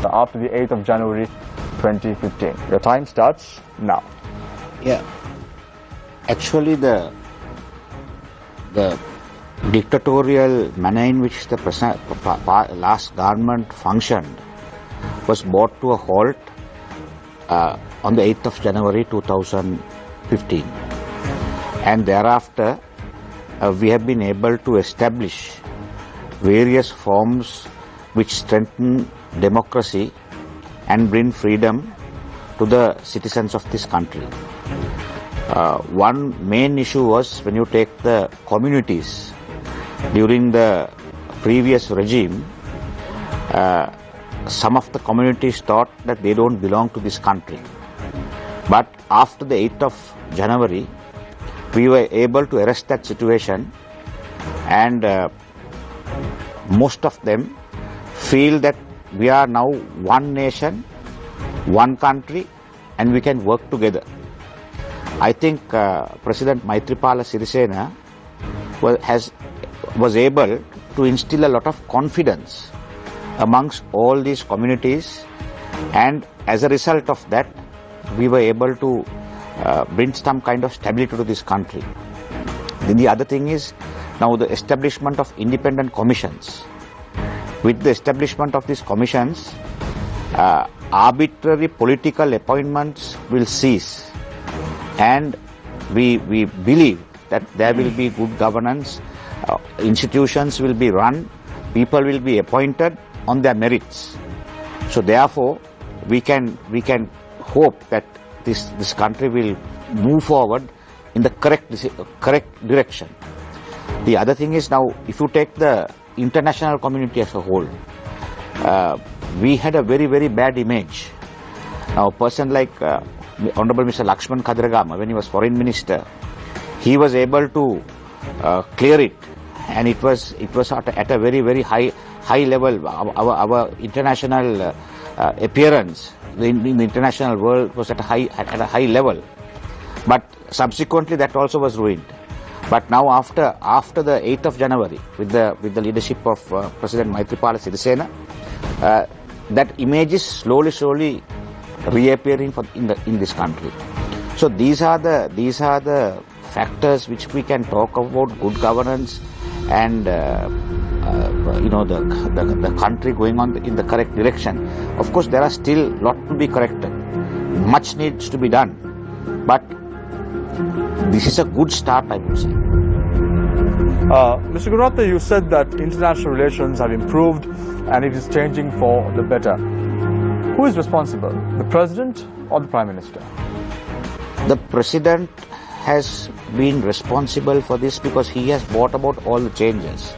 Lanka after the 8th of January 2015. Your time starts now. Yeah. Actually, the dictatorial manner in which the last government functioned was brought to a halt on the 8th of January 2015. And thereafter, we have been able to establish various forms which strengthen democracy and bring freedom to the citizens of this country. One main issue was when you take the communities during the previous regime, some of the communities thought that they don't belong to this country. But after the 8th of January, we were able to arrest that situation, and most of them feel that we are now one nation, one country, and we can work together. I think President Maithripala Sirisena was able to instill a lot of confidence amongst all these communities, and as a result of that, we were able to bring some kind of stability to this country. Then the other thing is now the establishment of independent commissions. With the establishment of these commissions, arbitrary political appointments will cease, and we believe that there will be good governance, institutions will be run, people will be appointed on their merits. So therefore, we can hope that this country will move forward in the correct direction. The other thing is now, if you take the international community as a whole, we had a very, very bad image. Now, a person like Honorable Mr. Lakshman Kadragama, when he was foreign minister, he was able to clear it, and it was at a very, very high level. Our international appearance in the international world was at a high level, but subsequently that also was ruined. But now after the 8th of January, with the leadership of President Maithripala Sirisena, that image is slowly reappearing in this country. So these are the factors which we can talk about: good governance and the country going on in the correct direction. Of course, there are still a lot to be corrected. Much needs to be done, but this is a good start, I would say. Mr. Gunratna, you said that international relations have improved and it is changing for the better. Who is responsible, the President or the Prime Minister? The President has been responsible for this because he has brought about all the changes.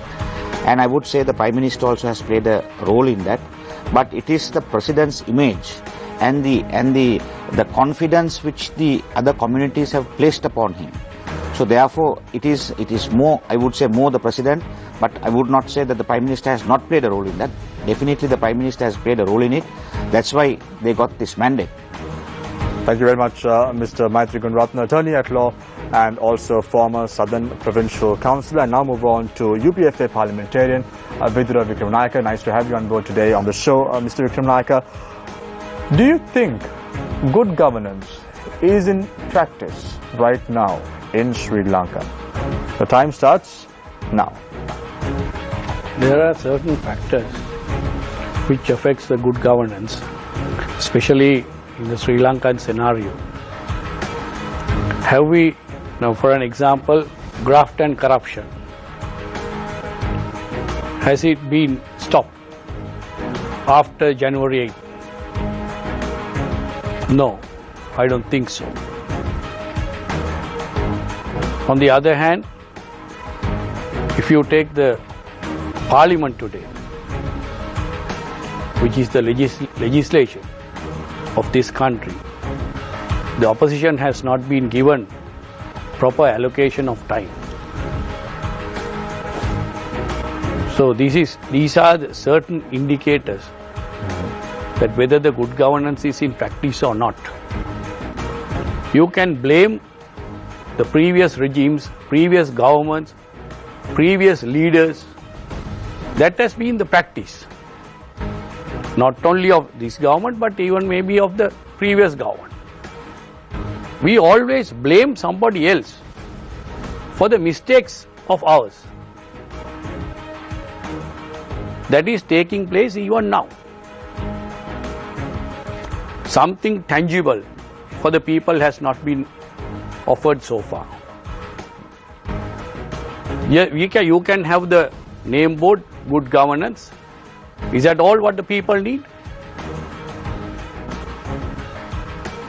And I would say the Prime Minister also has played a role in that. But it is the President's image and the confidence which the other communities have placed upon him. So therefore, it is more, I would say, more the President, but I would not say that the Prime Minister has not played a role in that. Definitely the Prime Minister has played a role in it. That's why they got this mandate. Thank you very much, Mr. Maitri Gunratna, attorney at law and also former Southern Provincial Councillor. And now move on to UPFA parliamentarian Vidura Vikramanayake. Nice to have you on board today on the show, Mr. Vikramanayake. Do you think good governance is in practice right now in Sri Lanka? The time starts now. There are certain factors which affects the good governance, especially in the Sri Lankan scenario. Have we, now for an example, graft and corruption? Has it been stopped after January 8th? No, I don't think so. On the other hand, if you take the Parliament today, which is the legislation of this country, the opposition has not been given proper allocation of time. So these are the certain indicators that whether the good governance is in practice or not. You can blame the previous regimes, previous governments, previous leaders. That has been the practice. not only of this government but even maybe of the previous government. We always blame somebody else for the mistakes of ours. That is taking place even now. Something tangible for the people has not been offered so far. Yeah, you can have the name board, good governance. Is that all what the people need?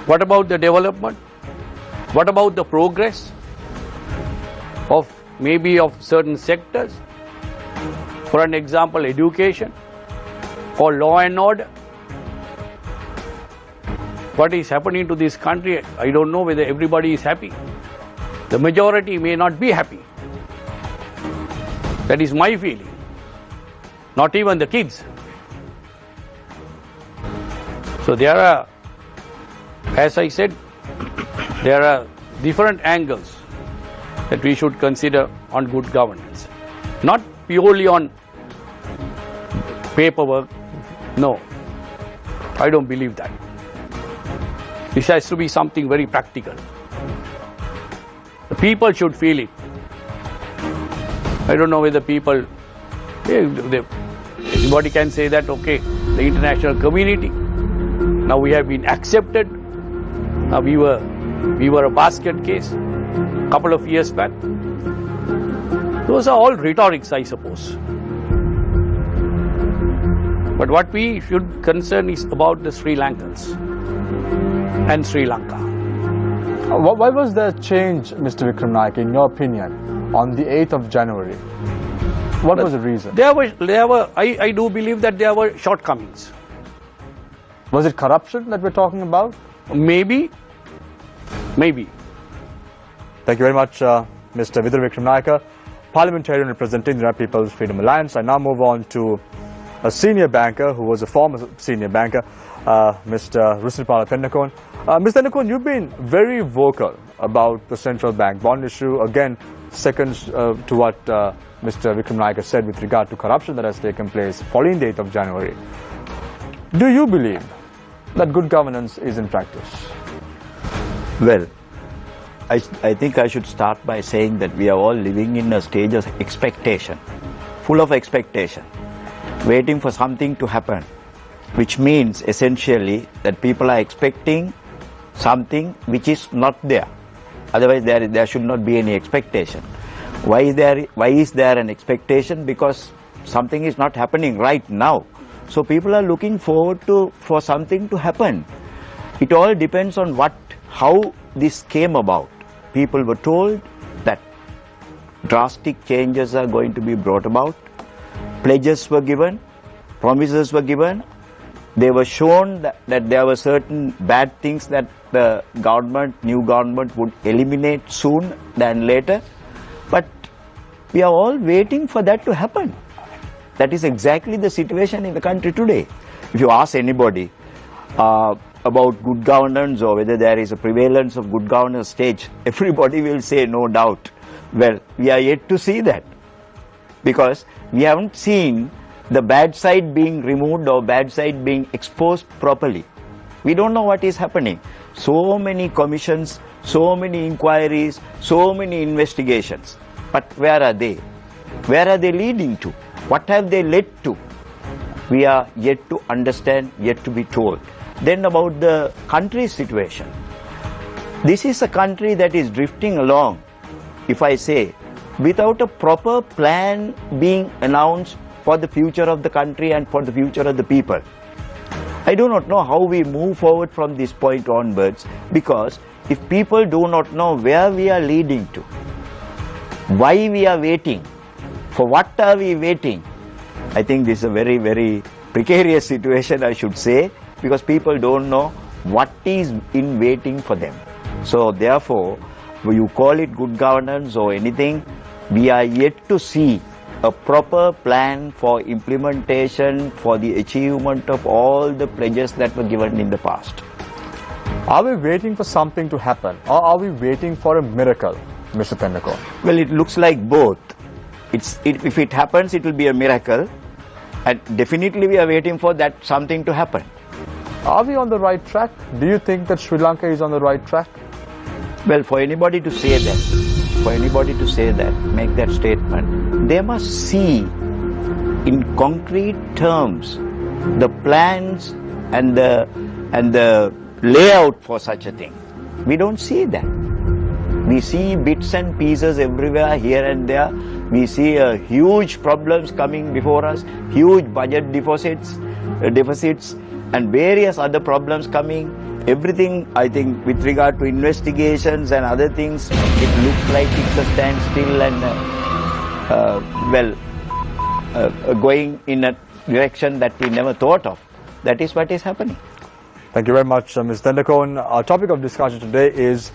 What about the development? What about the progress of maybe of certain sectors? For an example, education or law and order. What is happening to this country? I don't know whether everybody is happy. The majority may not be happy. That is my feeling. Not even the kids. So there are, as I said, there are different angles that we should consider on good governance. Not purely on paperwork. No, I don't believe that. This has to be something very practical. The people should feel it. I don't know whether people, anybody can say that, okay, the international community, now we have been accepted. Now we were a basket case a couple of years back. Those are all rhetorics, I suppose. But what we should concern is about the Sri Lankans and Sri Lanka. Why was there change, Mr. Vikram Naik, in your opinion, on the 8th of January? What was the reason? I do believe that there were shortcomings. Was it corruption that we're talking about? Maybe. Thank you very much, Mr. Vidur Vikram Naik, parliamentarian representing the People's Freedom Alliance. I now move on to a senior banker who was a former senior banker, Mr. Rusnipala Tennakon. Mr. Tennakon, you've been very vocal about the central bank bond issue. Again, seconds to what Mr. Vikram Naik has said with regard to corruption that has taken place following the 8th of January. Do you believe that good governance is in practice? Well, I think I should start by saying that we are all living in a stage of expectation, full of expectation, waiting for something to happen, which means essentially that people are expecting something which is not there. Otherwise there should not be any expectation. Why is there an expectation? Because something is not happening right now. So people are looking forward for something to happen. It all depends on how this came about. People were told that drastic changes are going to be brought about. Pledges were given, promises were given. They were shown that there were certain bad things that the new government would eliminate soon than later. But we are all waiting for that to happen. That is exactly the situation in the country today. If you ask anybody about good governance or whether there is a prevalence of good governance stage, everybody will say no doubt. Well, we are yet to see that, because we haven't seen the bad side being removed or bad side being exposed properly. We don't know what is happening. So many commissions, so many inquiries, so many investigations. But where are they? Where are they leading to? What have they led to? We are yet to understand, yet to be told. Then about the country's situation. This is a country that is drifting along, if I say, without a proper plan being announced for the future of the country and for the future of the people. I do not know how we move forward from this point onwards, because if people do not know where we are leading to, why we are waiting, for what are we waiting, I think this is a very, very precarious situation, I should say, because people don't know what is in waiting for them. So therefore, when you call it good governance or anything, we are yet to see a proper plan for implementation, for the achievement of all the pledges that were given in the past. Are we waiting for something to happen, or are we waiting for a miracle, Mr. Tennakon? Well, it looks like both. If it happens, it will be a miracle. And definitely we are waiting for that something to happen. Are we on the right track? Do you think that Sri Lanka is on the right track? Well, for anybody to say that, make that statement, they must see in concrete terms the plans and the layout for such a thing. We don't see that. We see bits and pieces everywhere, here and there. We see huge problems coming before us, huge budget deficits and various other problems coming. Everything, I think, with regard to investigations and other things, it looks like it's a standstill and, going in a direction that we never thought of. That is what is happening. Thank you very much, Ms. Dendakon. Our topic of discussion today is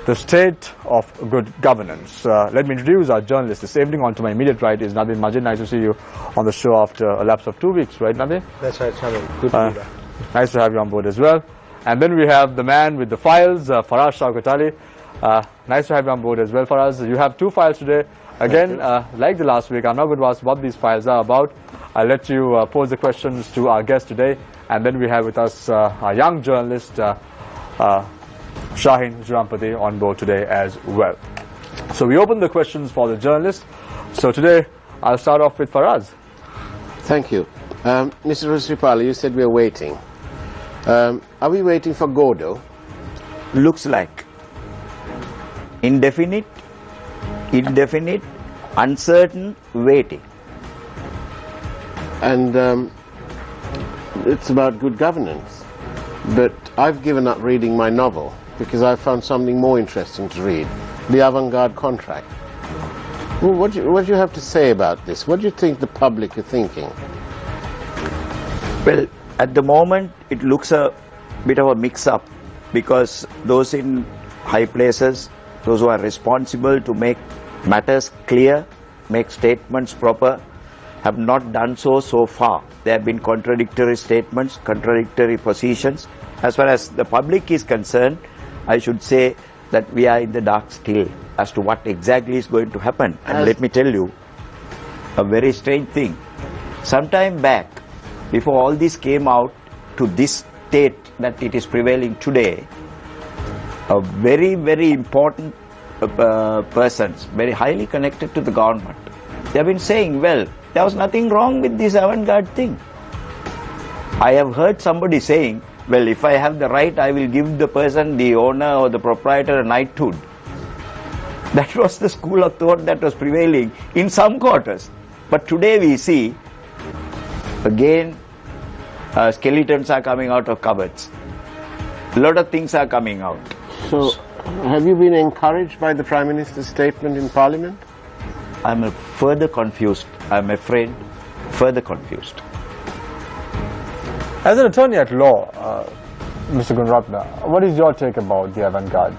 the state of good governance. Let me introduce our journalist this evening. On to my immediate right is Naveen Majid. Nice to see you on the show after a lapse of 2 weeks, right, Naveen? That's right, Shamil. Good to be back. Nice to have you on board as well. And then we have the man with the files, Faraz Shaukat Ali. Nice to have you on board as well, Faraz. You have 2 files today. Again, like the last week, I'm not going to ask what these files are about. I'll let you pose the questions to our guest today. And then we have with us our young journalist, Shaheen Jurampati, on board today as well. So we open the questions for the journalists. So today, I'll start off with Faraz. Thank you. Mr. Rusripala, you said we're waiting. Are we waiting for Godot? Looks like indefinite, uncertain waiting. And it's about good governance. But I've given up reading my novel because I found something more interesting to read, The Avant-Garde Contract. Well, what do you have to say about this? What do you think the public are thinking? Well, at the moment, it looks a bit of a mix-up because those in high places, those who are responsible to make matters clear, make statements proper, have not done so far. There have been contradictory statements, contradictory positions. As far as the public is concerned, I should say that we are in the dark still as to what exactly is going to happen. And let me tell you a very strange thing. Sometime back, before all this came out to this state that it is prevailing today, a very, very important persons, very highly connected to the government, they have been saying, well, there was nothing wrong with this avant-garde thing. I have heard somebody saying, well, if I have the right, I will give the person, the owner or the proprietor, a knighthood. That was the school of thought that was prevailing in some quarters. But today we see, again, skeletons are coming out of cupboards. A lot of things are coming out. So, have you been encouraged by the Prime Minister's statement in Parliament? I'm further confused. I'm afraid, further confused. As an attorney at law, Mr. Gunratna, what is your take about the avant-garde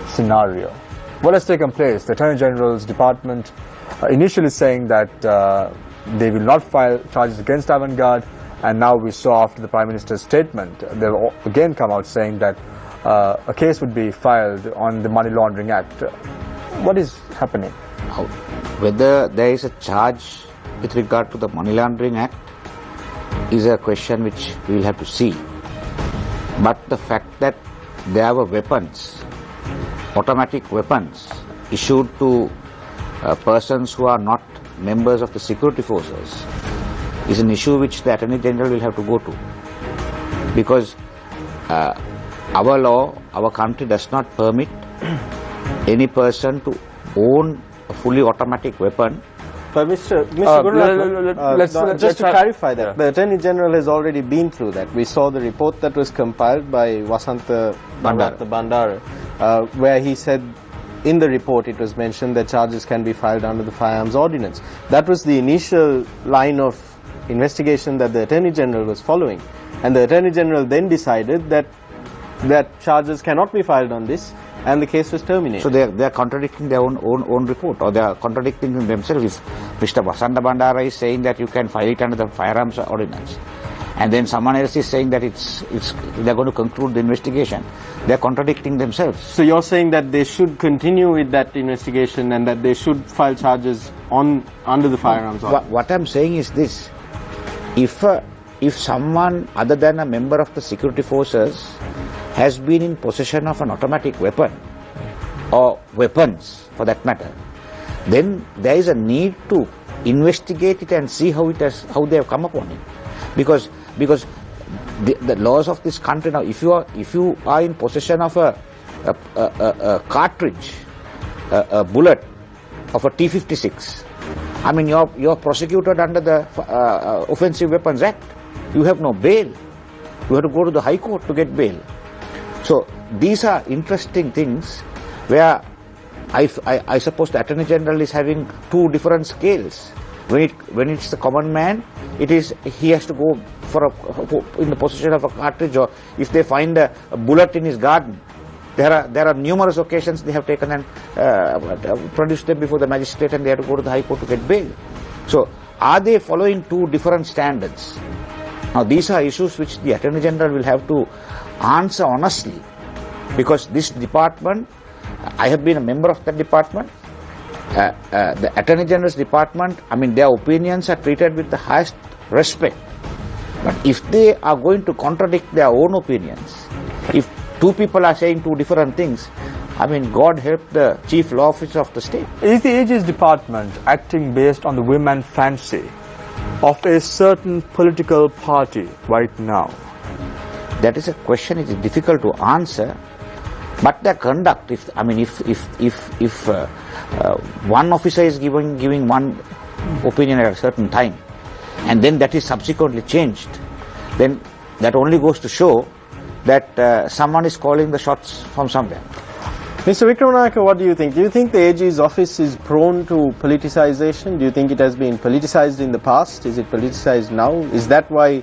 scenario? What has taken place? The Attorney General's department initially saying that they will not file charges against avant-garde, and now we saw after the Prime Minister's statement, they've again come out saying that a case would be filed on the Money Laundering Act. What is happening? Whether there is a charge with regard to the Money Laundering Act is a question which we will have to see. But the fact that there were weapons, automatic weapons, issued to persons who are not members of the security forces is an issue which the Attorney General will have to go to. Because our law, our country does not permit any person to own a fully automatic weapon. But Mr. Gururatna, just to clarify that, the Attorney General has already been through that. We saw the report that was compiled by Vasantha Bandara, where he said in the report it was mentioned that charges can be filed under the Firearms Ordinance. That was the initial line of investigation that the Attorney General was following. And the Attorney General then decided that charges cannot be filed on this, and the case was terminated. So they are contradicting their own report, or they are contradicting themselves. Mr. Vasantha Bandara is saying that you can file it under the Firearms Ordinance, and then someone else is saying that they are going to conclude the investigation. They are contradicting themselves. So you're saying that they should continue with that investigation and that they should file charges under the Firearms Ordinance? What I'm saying is this: if someone other than a member of the security forces has been in possession of an automatic weapon or weapons for that matter, then there is a need to investigate it and see how they have come upon it, because the laws of this country now, if you are in possession of a cartridge, a bullet of a T-56, I mean you're prosecuted under the Offensive Weapons Act. You have no bail. You have to go to the High Court to get bail. So these are interesting things where I suppose the Attorney General is having two different scales. When it's the common man, he has to go in the possession of a cartridge, or if they find a bullet in his garden, there are numerous occasions they have taken and produced them before the magistrate, and they have to go to the High Court to get bail. So are they following two different standards? Now these are issues which the Attorney General will have to answer honestly, because this department, I have been a member of that department. The Attorney General's department, I mean, their opinions are treated with the highest respect. But if they are going to contradict their own opinions, if two people are saying two different things, I mean, God help the chief law officer of the state. Is the Aegis department acting based on the whim and fancy of a certain political party right now? That is a question. It is difficult to answer. But their conduct, if one officer is giving one opinion at a certain time, and then that is subsequently changed, then that only goes to show that someone is calling the shots from somewhere. Mr. Vikramanayake, what do you think? Do you think the AG's office is prone to politicization? Do you think it has been politicized in the past? Is it politicized now? Is that why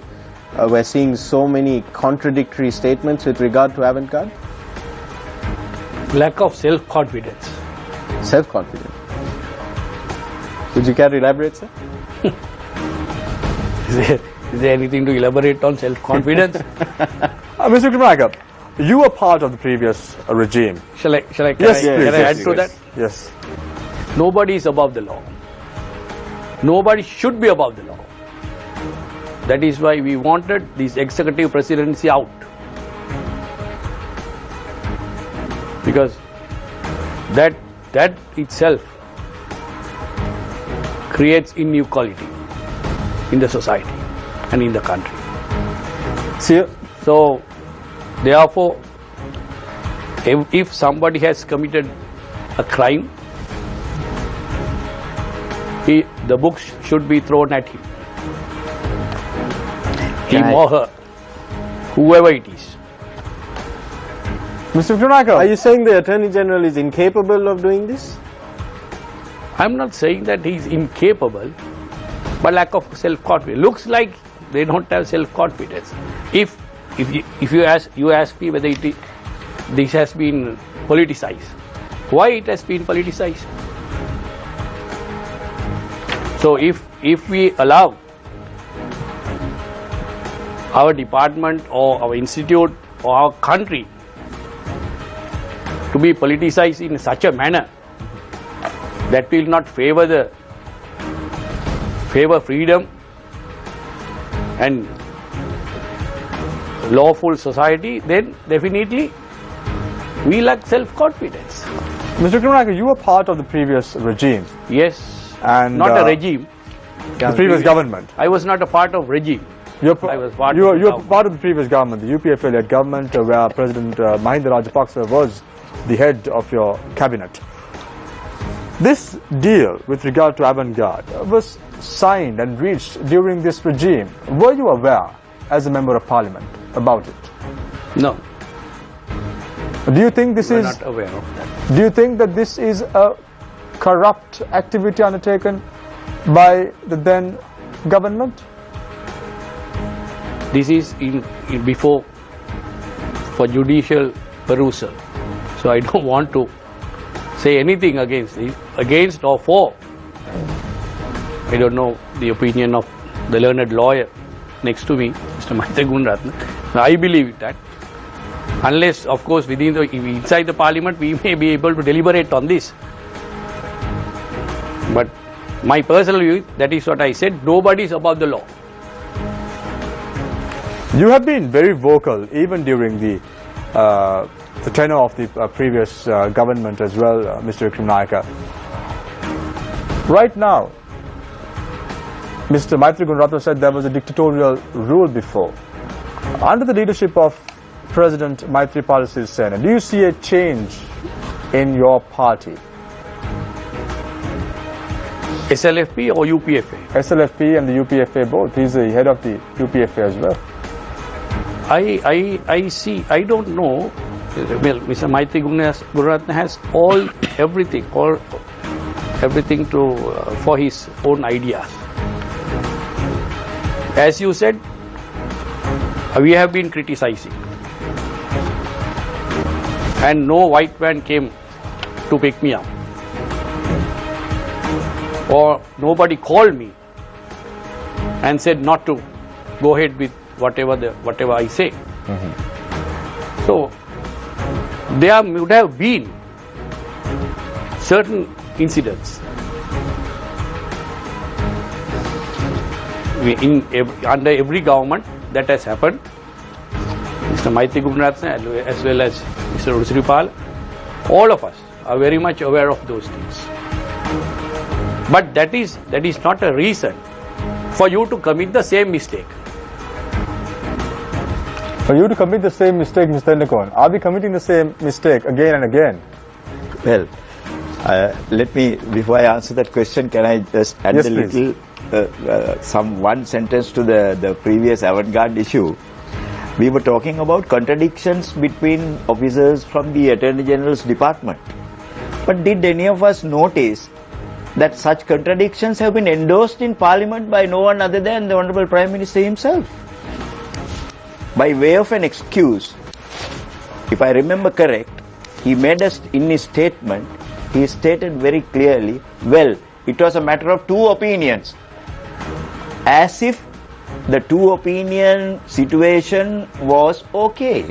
we're seeing so many contradictory statements with regard to avant-garde? Lack of self-confidence. Self-confidence. Would you care to elaborate, sir? Is there anything to elaborate on self-confidence? Mr. Vikramanayake, you were part of the previous regime. Can I add to that? Yes. Nobody is above the law. Nobody should be above the law. That is why we wanted this executive presidency out. Because that itself creates inequality in the society and in the country. So therefore, if somebody has committed a crime, the books should be thrown at him. Him or her, whoever it is. Mr. Vikramanayake, are you saying the Attorney General is incapable of doing this? I'm not saying that he is incapable, but lack of self-confidence. Looks like they don't have self-confidence. If you ask me whether this has been politicized, why it has been politicized? So if we allow our department or our institute or our country to be politicized in such a manner that will not favor freedom and lawful society, then definitely we lack self-confidence. Mr. Vikramanayake, you were part of the previous regime. Yes, and not a regime. The previous government. I was not a part of regime. You were part of the previous government, the UPFA-led government, where President Mahinda Rajapaksa was the head of your cabinet. This deal with regard to avant-garde was signed and reached during this regime. Were you aware as a member of parliament about it? No. Do you think this is not aware of that? Do you think that this is a corrupt activity undertaken by the then government? This is before for judicial perusal. So I don't want to say anything against or for. I don't know the opinion of the learned lawyer next to me, Mr. Maitri Gunratna. I believe that unless, of course, inside the parliament we may be able to deliberate on this. But my personal view, that is what I said, nobody is above the law. You have been very vocal even during the tenure of the previous government as well, Mr. Vikram Naika. Right now, Mr. Maitri Gunratna said there was a dictatorial rule before. Under the leadership of President Maithripala Sirisena, do you see a change in your party? SLFP or UPFA? SLFP and the UPFA both. He's the head of the UPFA as well. I see, I don't know. Well, Mr. Maitri Gunratna has everything to for his own ideas. As you said, we have been criticizing, and no white man came to pick me up, or nobody called me and said not to go ahead with whatever I say. So there would have been certain incidents under every government that has happened. Mr. Maitri Gunratna as well as Mr. Newsfirst.lk, all of us are very much aware of those things. But that is not a reason for you to commit the same mistake. For you to commit the same mistake, Mr. Nandakon, are we committing the same mistake again and again? Well, let me, before I answer that question, can I just add yes, a little, one sentence to the previous avant-garde issue. We were talking about contradictions between officers from the Attorney General's department. But did any of us notice that such contradictions have been endorsed in Parliament by no one other than the Honourable Prime Minister himself? By way of an excuse, if I remember correct, he made us, in his statement, he stated very clearly, well, it was a matter of two opinions. As if the two opinion situation was okay.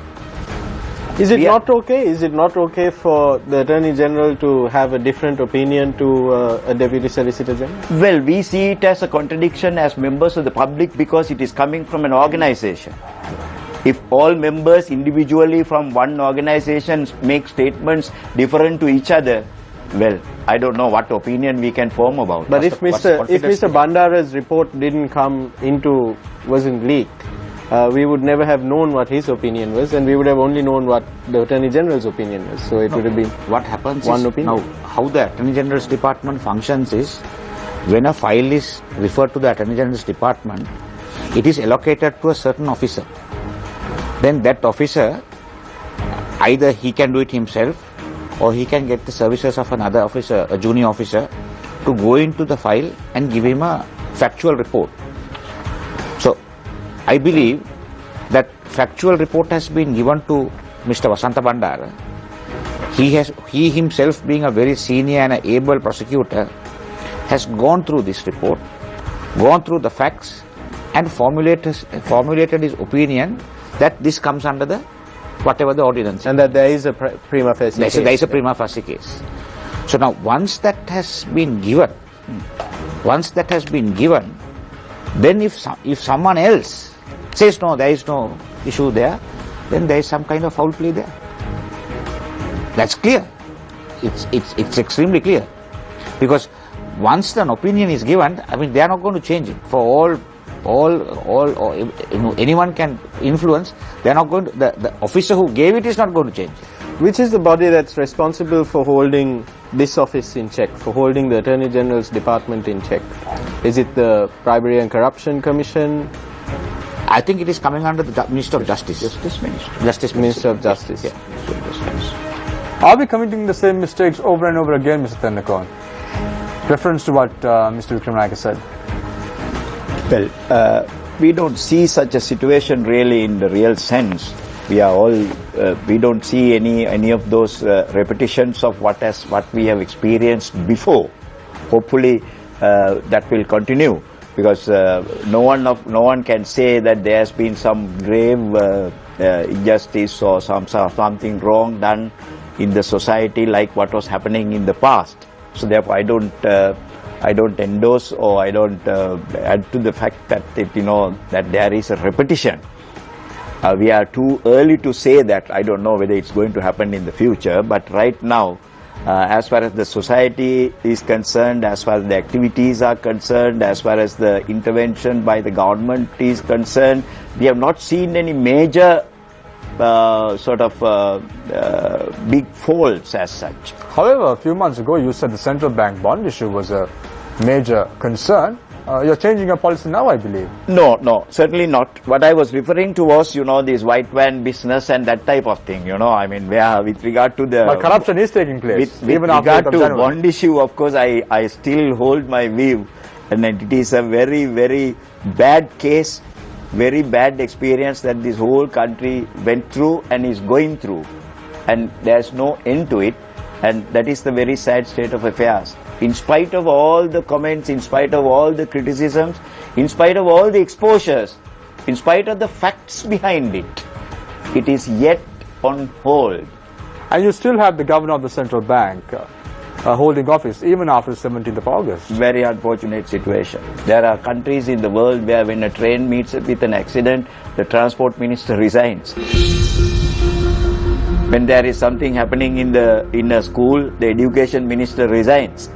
Is it not okay? Is it not okay for the Attorney General to have a different opinion to a Deputy Solicitor General? Well, we see it as a contradiction as members of the public because it is coming from an organization. If all members individually from one organization make statements different to each other, well, I don't know what opinion we can form about. But if Mr. Bandara's report wasn't leaked, we would never have known what his opinion was, and we would have only known what the Attorney General's opinion was. So it would have been what happens one is, opinion. now, how the Attorney General's department functions is, when a file is referred to the Attorney General's department, it is allocated to a certain officer. Then that officer, either he can do it himself, or he can get the services of another officer, a junior officer, to go into the file and give him a factual report. So, I believe that factual report has been given to Mr. Vasantha Bandara. He himself, being a very senior and able prosecutor, has gone through this report, gone through the facts, and formulated his opinion that this comes under the whatever the ordinance. And that there is a prima facie case. There is a prima facie case. So now, once that has been given, then if someone else says no, there is no issue there, then there is some kind of foul play there. That's clear. It's extremely clear, because once an opinion is given, I mean, they are not going to change it. For anyone can influence. They are not going to. The officer who gave it is not going to change it. Which is the body that's responsible for holding this office in check, for holding the Attorney General's department in check? Is it the Bribery and Corruption Commission? I think it is coming under the Minister of Justice. Minister of Justice. Yeah. Are we committing the same mistakes over and over again, Mr. Tendakon? Reference to what Mr. Vikram Naika said. Well, we don't see such a situation really in the real sense. We are all, we don't see any of those repetitions of what we have experienced before. Hopefully, that will continue, because no one can say that there has been some grave injustice or something wrong done in the society like what was happening in the past. So therefore, I don't endorse or I don't add to the fact that that there is a repetition. We are too early to say that. I don't know whether it's going to happen in the future, but right now, as far as the society is concerned, as far as the activities are concerned, as far as the intervention by the government is concerned, we have not seen any major big faults as such. However, a few months ago you said the central bank bond issue was a major concern. You're changing your policy now, I believe. No, certainly not. What I was referring to was, this white van business and that type of thing, I mean, with regard to the... But corruption is taking place. With regard to bond issue, of course, I still hold my view, and it is a very, very bad case, very bad experience that this whole country went through and is going through, and there's no end to it, and that is the very sad state of affairs. In spite of all the comments, in spite of all the criticisms, in spite of all the exposures, in spite of the facts behind it, it is yet on hold. And you still have the governor of the central bank holding office even after 17th of August. Very unfortunate situation. There are countries in the world where when a train meets with an accident, the transport minister resigns. When there is something happening in a school, the education minister resigns.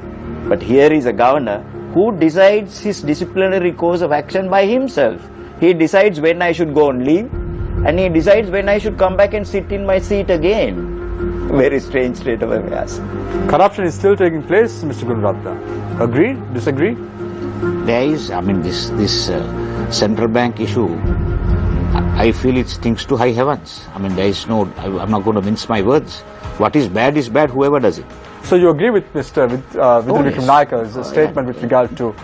But here is a governor who decides his disciplinary course of action by himself. He decides when I should go on leave, and he decides when I should come back and sit in my seat again. Very strange state of affairs. Corruption is still taking place, Mr. Gunratna. Agree? Disagree? There is, this central bank issue, I feel it stinks to high heavens. I'm not going to mince my words. What is bad, whoever does it. So you agree with Mr. Vikram Naika's statement with regard to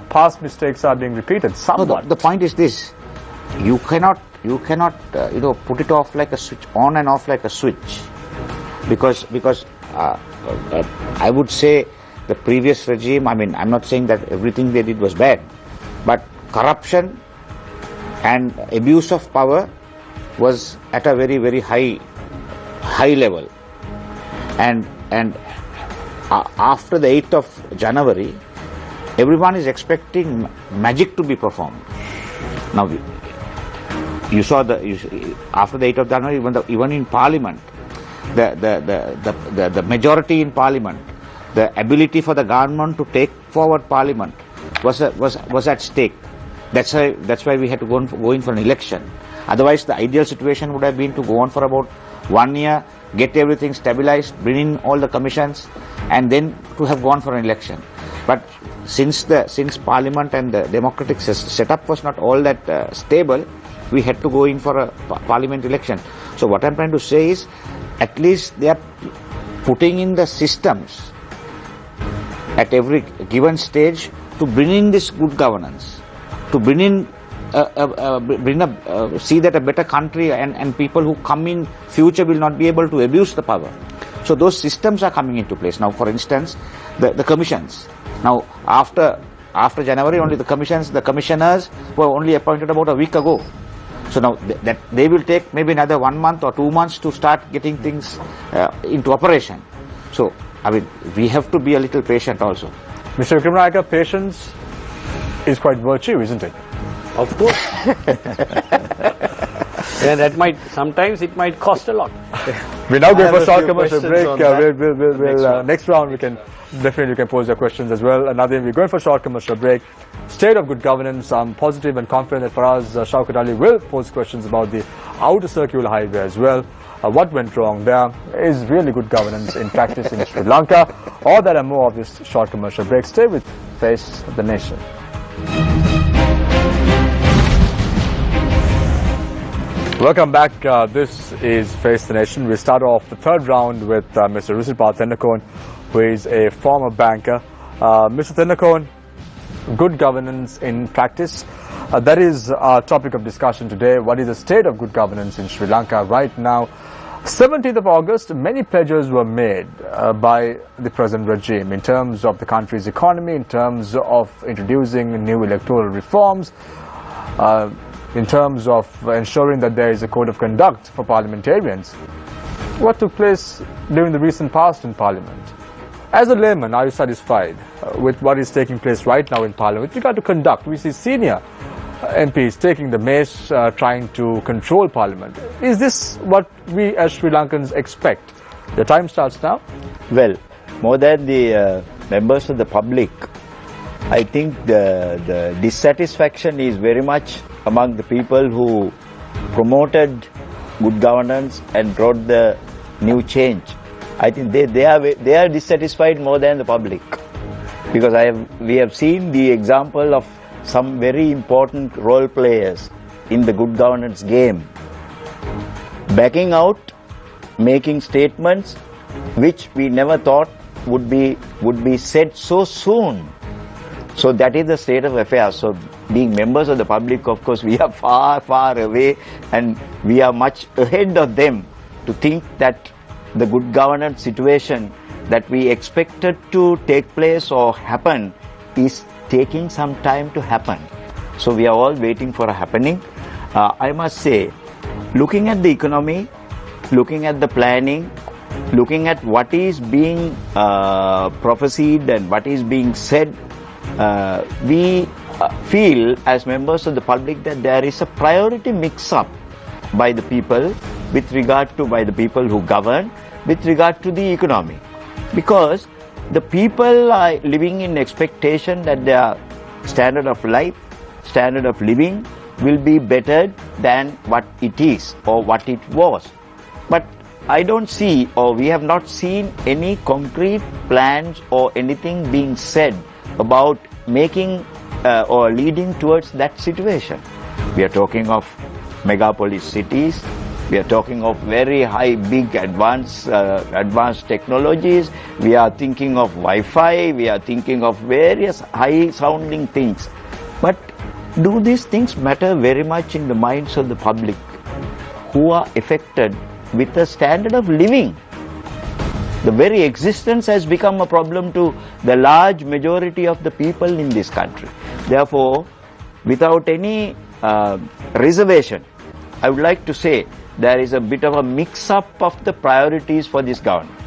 past mistakes are being repeated somewhat? No, the point is this: you cannot put it off like a switch, on and off like a switch, because I would say the previous regime. I'm not saying that everything they did was bad, but corruption and abuse of power was at a very, very high level, and after the 8th of January, everyone is expecting magic to be performed. Now, you saw after the 8th of January, even in Parliament, the majority in Parliament, the ability for the government to take forward Parliament was at stake. That's why we had to go in for an election. Otherwise, the ideal situation would have been to go on for about 1 year, get everything stabilized, bring in all the commissions, and then to have gone for an election. But since Parliament and the democratic setup was not all that stable, we had to go in for a Parliament election. So what I'm trying to say is, at least they are putting in the systems at every given stage to bring in this good governance, to bring in see that a better country and people who come in future will not be able to abuse the power. So those systems are coming into place. Now, for instance, the commissions. Now, after January, only the commissioners were only appointed about a week ago. So now that they will take maybe another 1 month or 2 months to start getting things into operation. So, we have to be a little patient also. Mr. Vikram Naika, patience is quite virtue, isn't it? Of course. Sometimes it might cost a lot. We now go for a short commercial break. Next round we can pose your questions as well. Another, we're going for a short commercial break. State of good governance. I'm positive and confident that Faraz Shaukat Ali will pose questions about the outer circular highway as well. What went wrong there? Is really good governance in practice in Sri Lanka? All that and more of this short commercial break. Stay with Face the Nation. Welcome back. This is Face the Nation. We start off the third round with Mr. Rusipal Thennakoon, who is a former banker. Mr. Thennakoon, good governance in practice. That is our topic of discussion today. What is the state of good governance in Sri Lanka right now? 17th of August, many pledges were made by the present regime in terms of the country's economy, in terms of introducing new electoral reforms, in terms of ensuring that there is a code of conduct for parliamentarians. What took place during the recent past in Parliament? As a layman, are you satisfied with what is taking place right now in Parliament with regard to conduct? We see senior MPs taking the mace, trying to control parliament. Is this what we as Sri Lankans expect? The time starts now. Well, more than the members of the public, I think the dissatisfaction is very much among the people who promoted good governance and brought the new change. I think they are dissatisfied more than the public, because we have seen the example of some very important role players in the good governance game backing out, making statements which we never thought would be said so soon. So that is the state of affairs. So being members of the public, of course, we are far away, and we are much ahead of them to think that the good governance situation that we expected to take place or happen is taking some time to happen. So we are all waiting for a happening. I must say, looking at the economy, looking at the planning, looking at what is being prophesied and what is being said, we feel as members of the public that there is a priority mix-up by the people with regard to, by the people who govern, with regard to the economy. Because the people are living in expectation that their standard of life, standard of living will be better than what it is or what it was. But I don't see, or we have not seen any concrete plans or anything being said about making or leading towards that situation. We are talking of megapolis cities, we are talking of very high, big, advanced technologies, we are thinking of Wi-Fi, we are thinking of various high-sounding things. But do these things matter very much in the minds of the public who are affected with the standard of living? The very existence has become a problem to the large majority of the people in this country. Therefore, without any reservation, I would like to say there is a bit of a mix-up of the priorities for this government.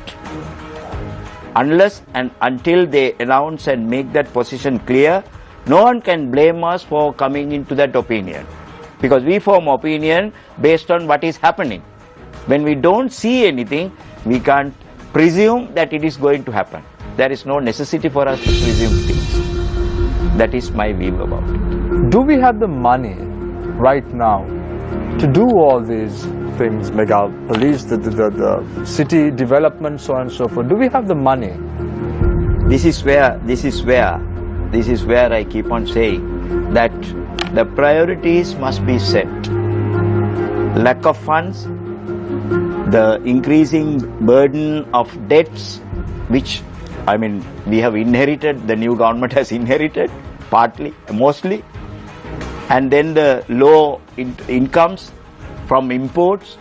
Unless and until they announce and make that position clear, no one can blame us for coming into that opinion. Because we form opinion based on what is happening. When we don't see anything, we can't presume that it is going to happen. There is no necessity for us to presume things. That is my view about it. Do we have the money right now to do all these things, mega police, the city development, so on and so forth? Do we have the money? This is where I keep on saying that the priorities must be set. Lack of funds, the increasing burden of debts, which, I mean, we have inherited, the new government has inherited, partly, mostly, and then the low incomes from imports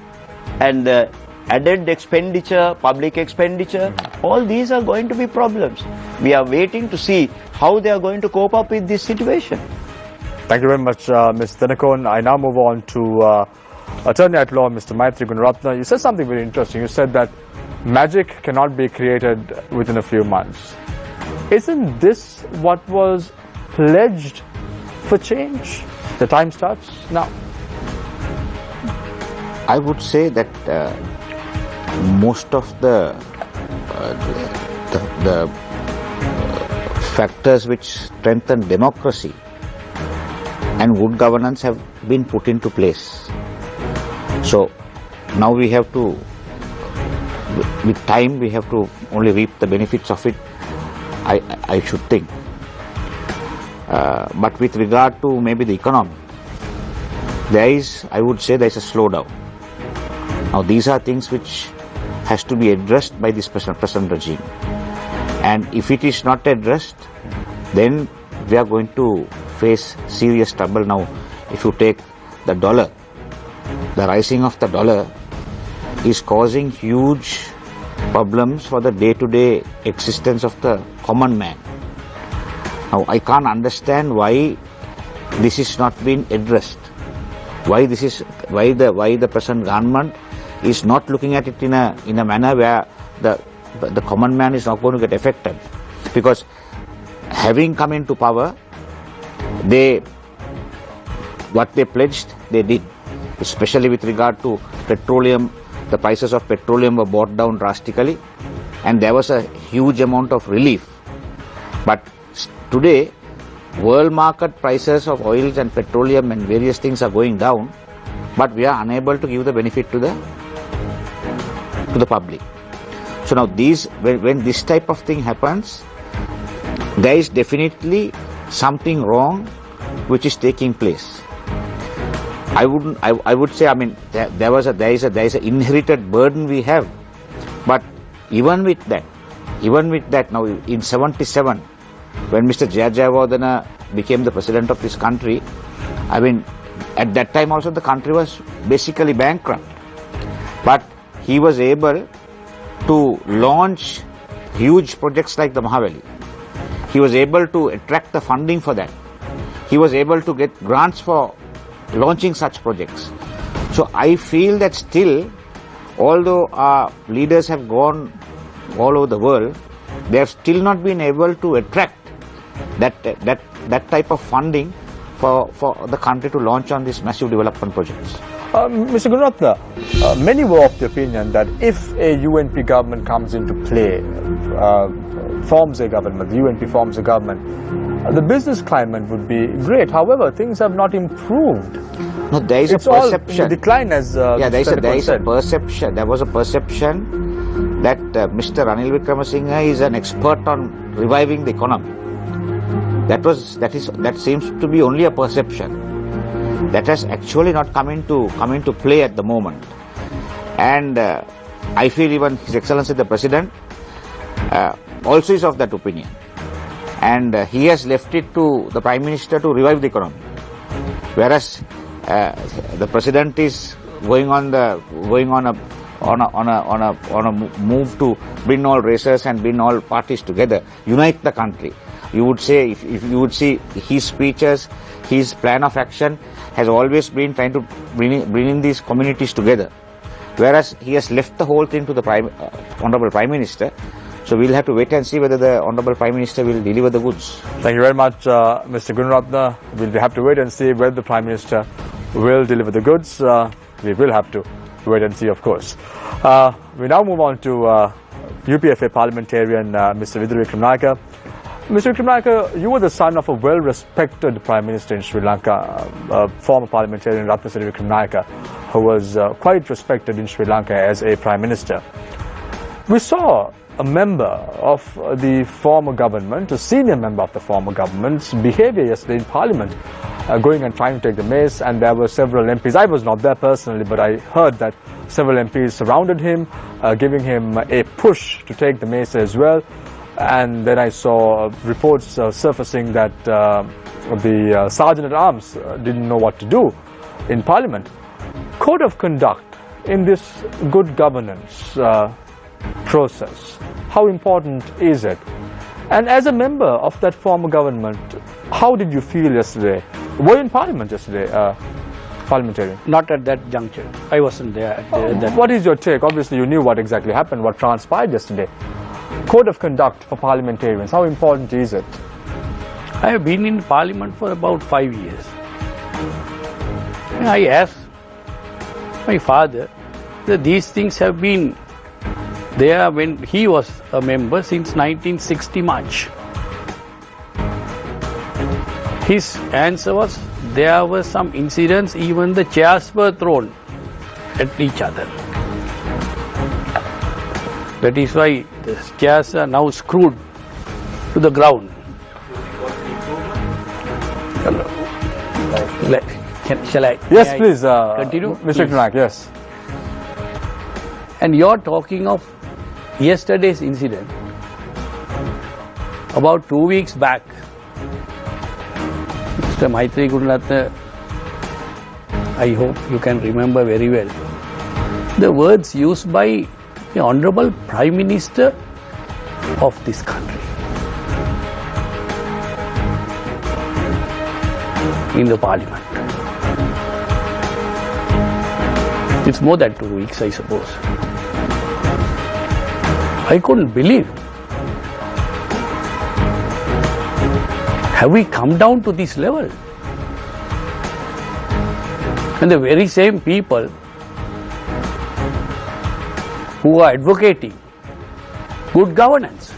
and the added expenditure, public expenditure, all these are going to be problems. We are waiting to see how they are going to cope up with this situation. Thank you very much, Ms. Thanakon. I now move on to Attorney at Law, Mr. Maitri Gunaratne. You said something very interesting. You said that magic cannot be created within a few months. Isn't this what was pledged for change? The time starts now. I would say that most of the factors which strengthen democracy and good governance have been put into place. So now we have to, with time, we have to only reap the benefits of it, I should think. But with regard to maybe the economy, there is, I would say, there is a slowdown. Now these are things which has to be addressed by this present regime. And if it is not addressed, then we are going to face serious trouble. Now, if you take the dollar, the rising of the dollar is causing huge problems for the day-to-day existence of the common man. Now, I can't understand why this is not being addressed. Why the present government is not looking at it in a manner where the common man is not going to get affected. Because having come into power, they what they pledged, they did. Especially with regard to petroleum, the prices of petroleum were brought down drastically, and there was a huge amount of relief. But today, world market prices of oils and petroleum and various things are going down, but we are unable to give the benefit to the public. So now when this type of thing happens, there is definitely something wrong which is taking place. I would say, I mean, there is an inherited burden we have, but even with that now in 77, when Mr. Jayawardena became the president of this country, I mean, at that time also the country was basically bankrupt, but he was able to launch huge projects like the Mahavali. He was able to attract the funding for that. He was able to get grants for launching such projects. So I feel that still, although our leaders have gone all over the world, they have still not been able to attract that type of funding for the country to launch on these massive development projects. Mr. Gunaratna, many were of the opinion that if a UNP government comes into play, forms a government, the UNP forms a government, the business climate would be great. However, things have not improved. No, there is a perception. All in decline, as there is a perception. There was a perception that Mr. Ranil Wickremesinghe is an expert on reviving the economy. That seems to be only a perception. That has actually not come into play at the moment. And I feel even His Excellency the President also is of that opinion. And he has left it to the Prime Minister to revive the economy. Whereas the President is going on a move to bring all races and bring all parties together, unite the country. You would say, if you would see his speeches, his plan of action has always been trying to bring in these communities together. Whereas he has left the whole thing to the Honorable Prime Minister. So we'll have to wait and see whether the Honorable Prime Minister will deliver the goods. Thank you very much, Mr. Gunaratna. We'll have to wait and see whether the Prime Minister will deliver the goods. We will have to wait and see, of course. We now move on to UPFA parliamentarian Mr. Vidura Wickremesinghe. Mr. Wickremesinghe, you were the son of a well-respected Prime Minister in Sri Lanka, former parliamentarian Ratnasiri Wickremesinghe, who was quite respected in Sri Lanka as a Prime Minister. We saw a member of the former government, a senior member of the former government's behavior yesterday in Parliament, going and trying to take the mace, and there were several MPs. I was not there personally, but I heard that several MPs surrounded him, giving him a push to take the mace as well. And then I saw reports surfacing that the Sergeant-at-Arms didn't know what to do in Parliament. Code of conduct in this good governance process, how important is it? And as a member of that former government, how did you feel yesterday? Were you in Parliament yesterday, parliamentarian? Not at that juncture. I wasn't there. What is your take? Obviously, you knew what exactly happened, what transpired yesterday. Code of conduct for parliamentarians, how important is it? I have been in Parliament for about 5 years. I asked my father that these things have been there when he was a member since 1960 March. His answer was, there were some incidents, even the chairs were thrown at each other. That is why the chairs are now screwed to the ground. Shall I? Yes, please. Continue? Mr. Wickremesinghe, yes. And you're talking of yesterday's incident. About 2 weeks back, Mr. Maitri Gunaratna, I hope you can remember very well, the words used by the Honorable Prime Minister of this country in the Parliament. It's more than 2 weeks, I suppose. I couldn't believe. Have we come down to this level? And the very same people who are advocating good governance.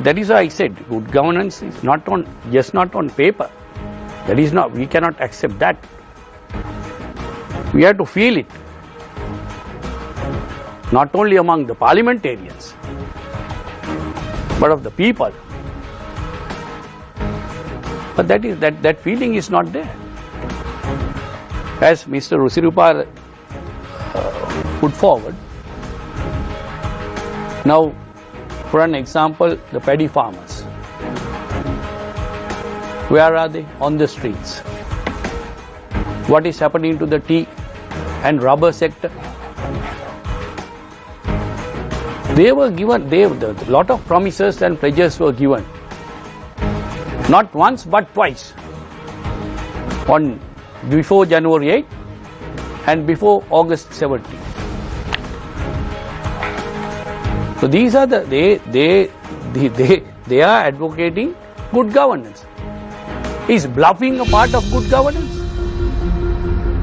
That is why I said good governance is not on, just not on paper. That is not, we cannot accept that. We have to feel it. Not only among the parliamentarians, but of the people. But that feeling is not there. As Mr. Rusirupar put forward, now for an example, the paddy farmers. Where are they? On the streets. What is happening to the tea and rubber sector? They were given, a lot of promises and pledges were given. Not once but twice. Before January 8 and before August 17. So these are they are advocating good governance. Is bluffing a part of good governance?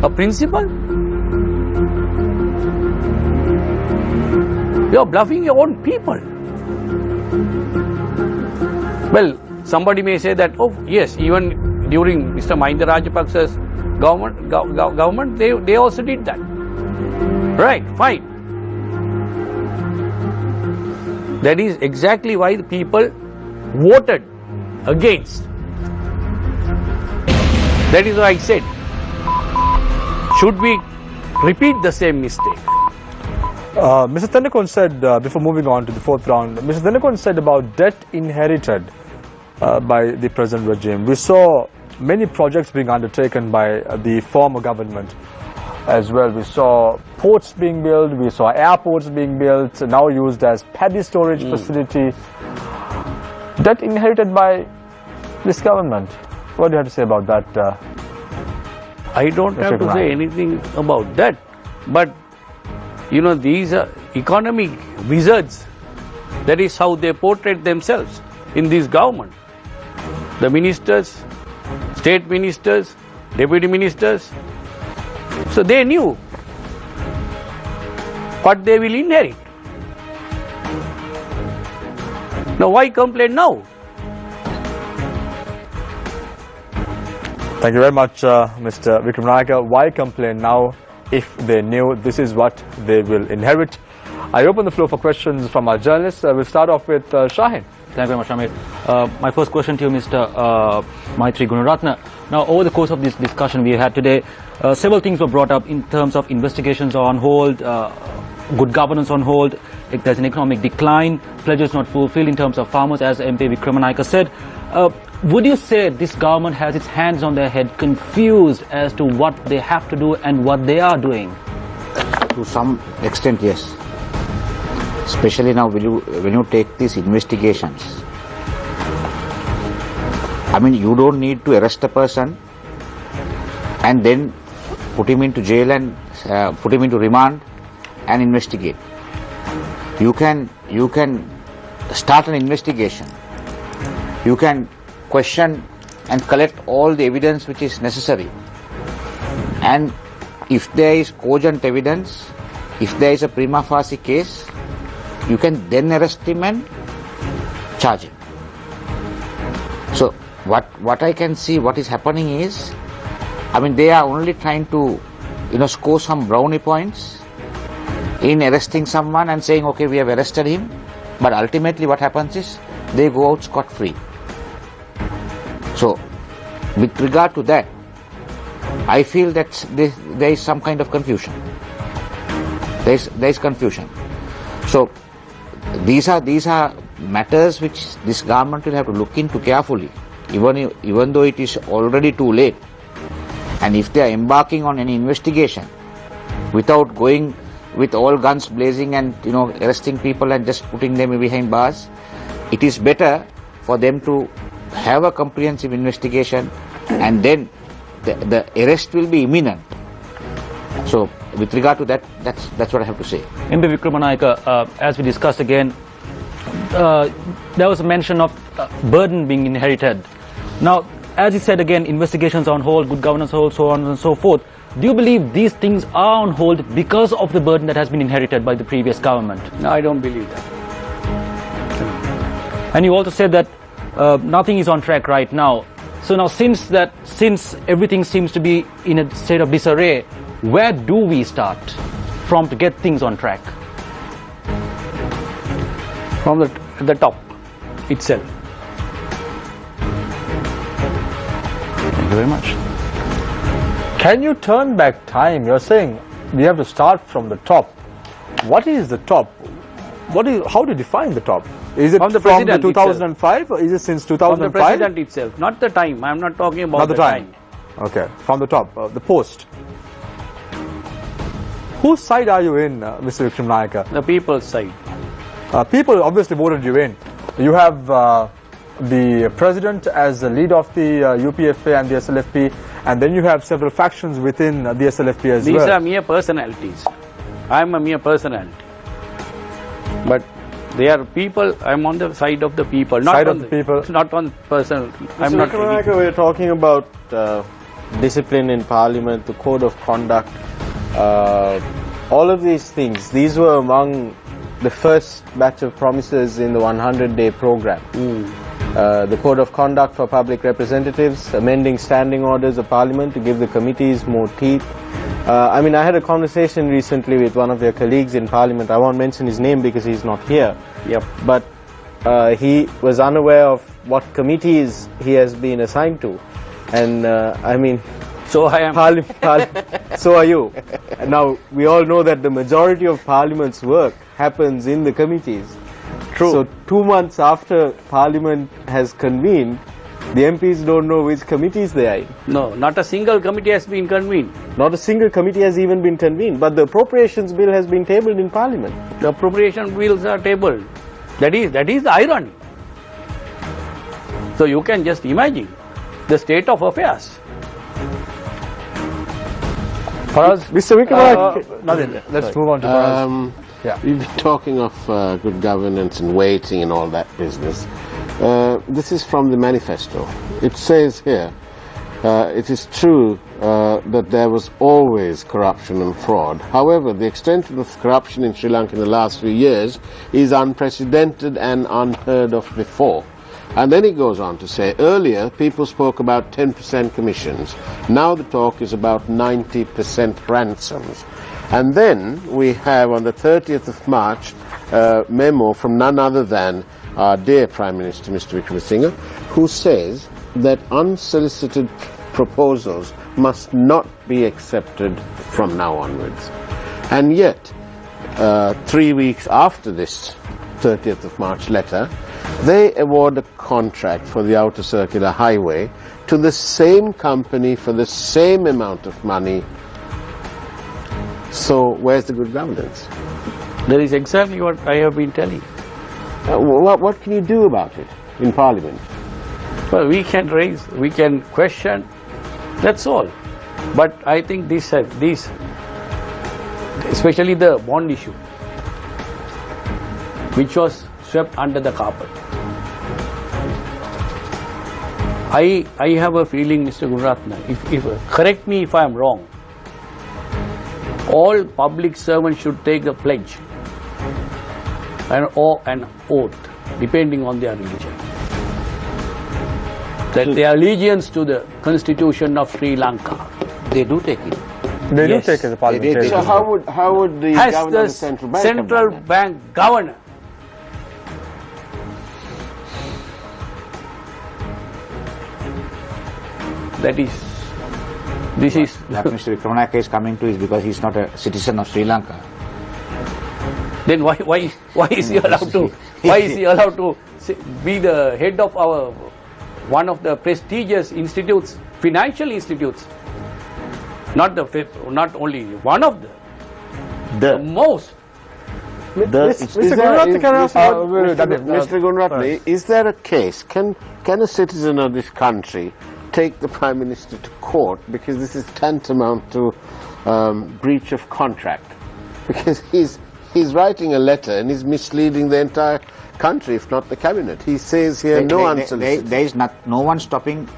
A principle? You are bluffing your own people. Well, somebody may say that, oh yes, even during Mr. Mahinda Rajapaksa's government, they also did that. Right, fine. That is exactly why the people voted against. That is why I said, should we repeat the same mistake? Mr. Tendekon said, before moving on to the fourth round, Mr. Tendekon said about debt inherited by the present regime. We saw many projects being undertaken by the former government as well. We saw ports being built, we saw airports being built, now used as paddy storage facility. Debt inherited by this government. What do you have to say about that? I don't have to say anything about that, but you know, these are economic wizards. That is how they portray themselves in this government. The ministers, state ministers, deputy ministers. So they knew what they will inherit. Now why complain now? Thank you very much, Mr. Vikramanayake. Why complain now if they knew this is what they will inherit? I open the floor for questions from our journalists. We'll start off with Shaheen. Thank you very much, Amir. My first question to you, Mr. Maitri Gunaratne. Now, over the course of this discussion we had today, several things were brought up in terms of investigations are on hold, good governance on hold, if there's an economic decline, pledges not fulfilled in terms of farmers, as MP Vikramanayake said. Would you say this government has its hands on their head, confused as to what they have to do and what they are doing? To some extent, yes. Especially now when you take these investigations. I mean, you don't need to arrest a person and then put him into jail and put him into remand and investigate. You can start an investigation. You can question and collect all the evidence which is necessary. And if there is cogent evidence, if there is a prima facie case, you can then arrest him and charge him. So what I can see what is happening is, I mean, they are only trying to, score some brownie points in arresting someone and saying, okay, we have arrested him, but ultimately what happens is they go out scot-free. So with regard to that, I feel that there is some kind of confusion. There is confusion. So these are matters which this government will have to look into carefully, even though it is already too late. And if they are embarking on any investigation without going with all guns blazing and arresting people and just putting them behind bars, it is better for them to have a comprehensive investigation, and then the arrest will be imminent. So with regard to that, that's what I have to say. MP Vikramanayake, as we discussed again, there was a mention of burden being inherited. Now, as you said again, investigations are on hold, good governance on hold, so on and so forth. Do you believe these things are on hold because of the burden that has been inherited by the previous government? No, I don't believe that. And you also said that nothing is on track right now. So now since everything seems to be in a state of disarray, where do we start from to get things on track? From the top itself. Thank you very much. Can you turn back time? You're saying we have to start from the top. What is the top? How do you define the top? Is it from the 2005 or is it since 2005? From the president itself, not the time. I'm not talking about the time. Okay, from the top, the post. Whose side are you in, Mr. Vikram Naik? The people's side. People obviously voted you in. You have the president as the lead of the UPFA and the SLFP, and then you have several factions within the SLFP as well. These are mere personalities. I'm a mere personality. But they are people. I'm on the side of the people. Not side on of the people. Not on personal. I'm Mr. not. We're talking about discipline in Parliament, the code of conduct, all of these things. These were among the first batch of promises in the 100-day program. The code of conduct for public representatives, amending standing orders of Parliament to give the committees more teeth. I mean, I had a conversation recently with one of your colleagues in Parliament. I won't mention his name because he's not here. Yep. But he was unaware of what committees he has been assigned to. And I mean, So I am. So are you. Now, we all know that the majority of Parliament's work happens in the committees. True. So 2 months after Parliament has convened, the MPs don't know which committees they are in. No, not a single committee has been convened. Not a single committee has even been convened, but the appropriations bill has been tabled in Parliament. The appropriation bills are tabled. That is the irony. So you can just imagine the state of affairs. Faraz, Mr. Vikram, let's move on to Faraz. We've been talking of good governance and waiting and all that business. This is from the manifesto. It says here, it is true that there was always corruption and fraud. However, the extent of corruption in Sri Lanka in the last few years is unprecedented and unheard of before. And then he goes on to say, earlier people spoke about 10% commissions. Now the talk is about 90% ransoms. And then we have on the 30th of March a memo from none other than our dear Prime Minister, Mr. Wickremesinghe, who says that unsolicited proposals must not be accepted from now onwards. And yet, 3 weeks after this 30th of March letter, they award a contract for the outer circular highway to the same company for the same amount of money. So where's the good governance? That is exactly what I have been telling. What can you do about it in Parliament? Well, we can raise, we can question, that's all. But I think these, especially the bond issue, which was swept under the carpet. I have a feeling, Mr. Gunaratne, if correct me if I am wrong, all public servants should take the pledge or an oath, depending on their religion, that their allegiance to the Constitution of Sri Lanka. They do take it. They Yes. do take as a parliamentary. So how would the As governor the of the central bank central come bank governor, this is That Mr. Wickremesinghe is coming to is because he's not a citizen of Sri Lanka. then why is he allowed to be the head of our one of the prestigious institutes, financial institutes, not only one of the most. Mr. Gunaratne, is there a case? Can a citizen of this country take the Prime Minister to court because this is tantamount to breach of contract? Because he's writing a letter and he's misleading the entire country, if not the cabinet. He says here no unsolicited. There is no one stopping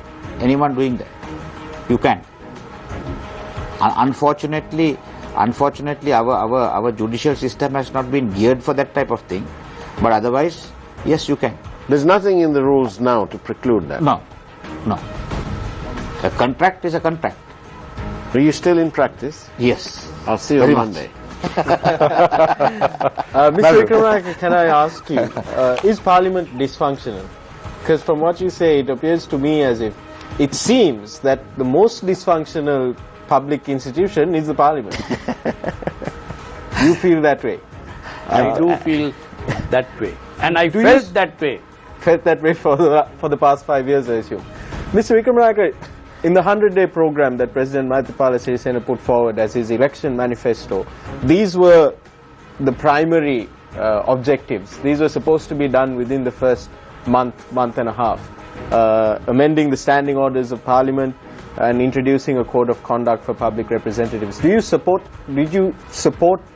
anyone doing that. You can. Unfortunately, our judicial system has not been geared for that type of thing. But otherwise, yes, you can. There's nothing in the rules now to preclude that. No. A contract is a contract. Are you still in practice? Yes. I'll see you on Monday. Mr. Vikramanayake, can I ask you, is Parliament dysfunctional? Because from what you say, it appears to me as if it seems that the most dysfunctional public institution is the Parliament. You feel that way? I do feel that way. And I felt that way. Felt that way for the past 5 years, I assume. Mr. Vikramanayake, in the 100-day program that President Maithripala Sirisena put forward as his election manifesto, these were the primary objectives. These were supposed to be done within the first month and a half. Amending the standing orders of Parliament and introducing a code of conduct for public representatives. Did you support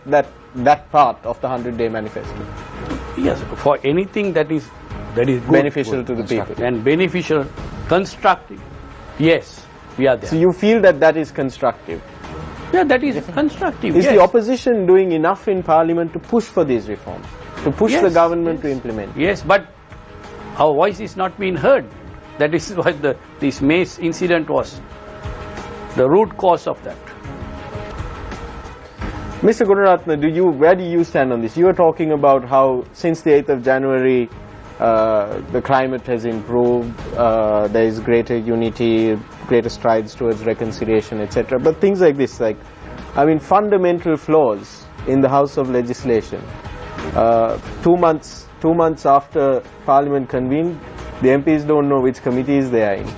that part of the 100-day manifesto? Yes, for anything that is good, beneficial to the people and beneficial, constructive. Yes, we are there. So you feel that is constructive? Yeah, that is constructive. Is the opposition doing enough in Parliament to push for these reforms, to push the government to implement? Yes, but our voice is not being heard. That is what this Mace incident was, the root cause of that. Mr. Gunaratna, where do you stand on this? You are talking about how since the 8th of January the climate has improved, there is greater unity, greater strides towards reconciliation, etc. But things like this, fundamental flaws in the House of Legislation. 2 months after Parliament convened, the MPs don't know which committees they are in,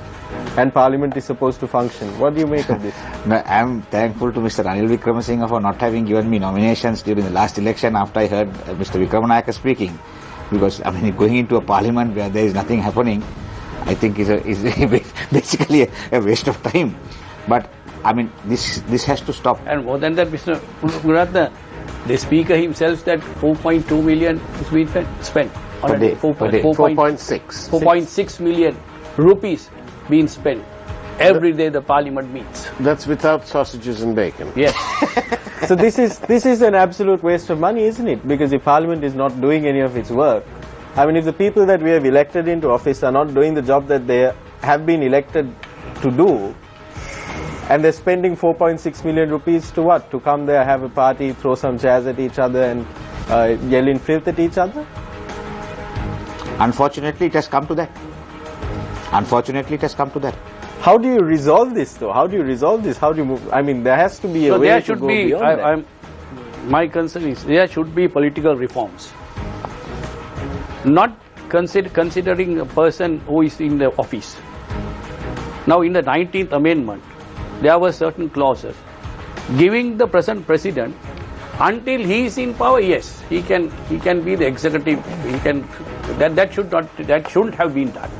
and Parliament is supposed to function. What do you make of this? No, I am thankful to Mr. Ranil Wickremesinghe for not having given me nominations during the last election after I heard Mr. Vikramanayake speaking. Because going into a parliament where there is nothing happening, I think is basically a waste of time. But this has to stop. And more than that, Mr. Gunaratna, the Speaker himself said 4.2 million is being spent on a day. 4.6 million rupees being spent every day the Parliament meets. That's without sausages and bacon. Yes. So this is an absolute waste of money, isn't it? Because if Parliament is not doing any of its work, if the people that we have elected into office are not doing the job that they have been elected to do, and they're spending 4.6 million rupees to what? To come there, have a party, throw some chairs at each other and yell in filth at each other? Unfortunately, it has come to that. How do you resolve this, though? How do you resolve this? How do you move? There has to be a way to go beyond that. My concern is there should be political reforms. Not considering a person who is in the office. Now, in the 19th Amendment, there were certain clauses giving the present president, until he is in power, yes, he can be the executive. That shouldn't have been done.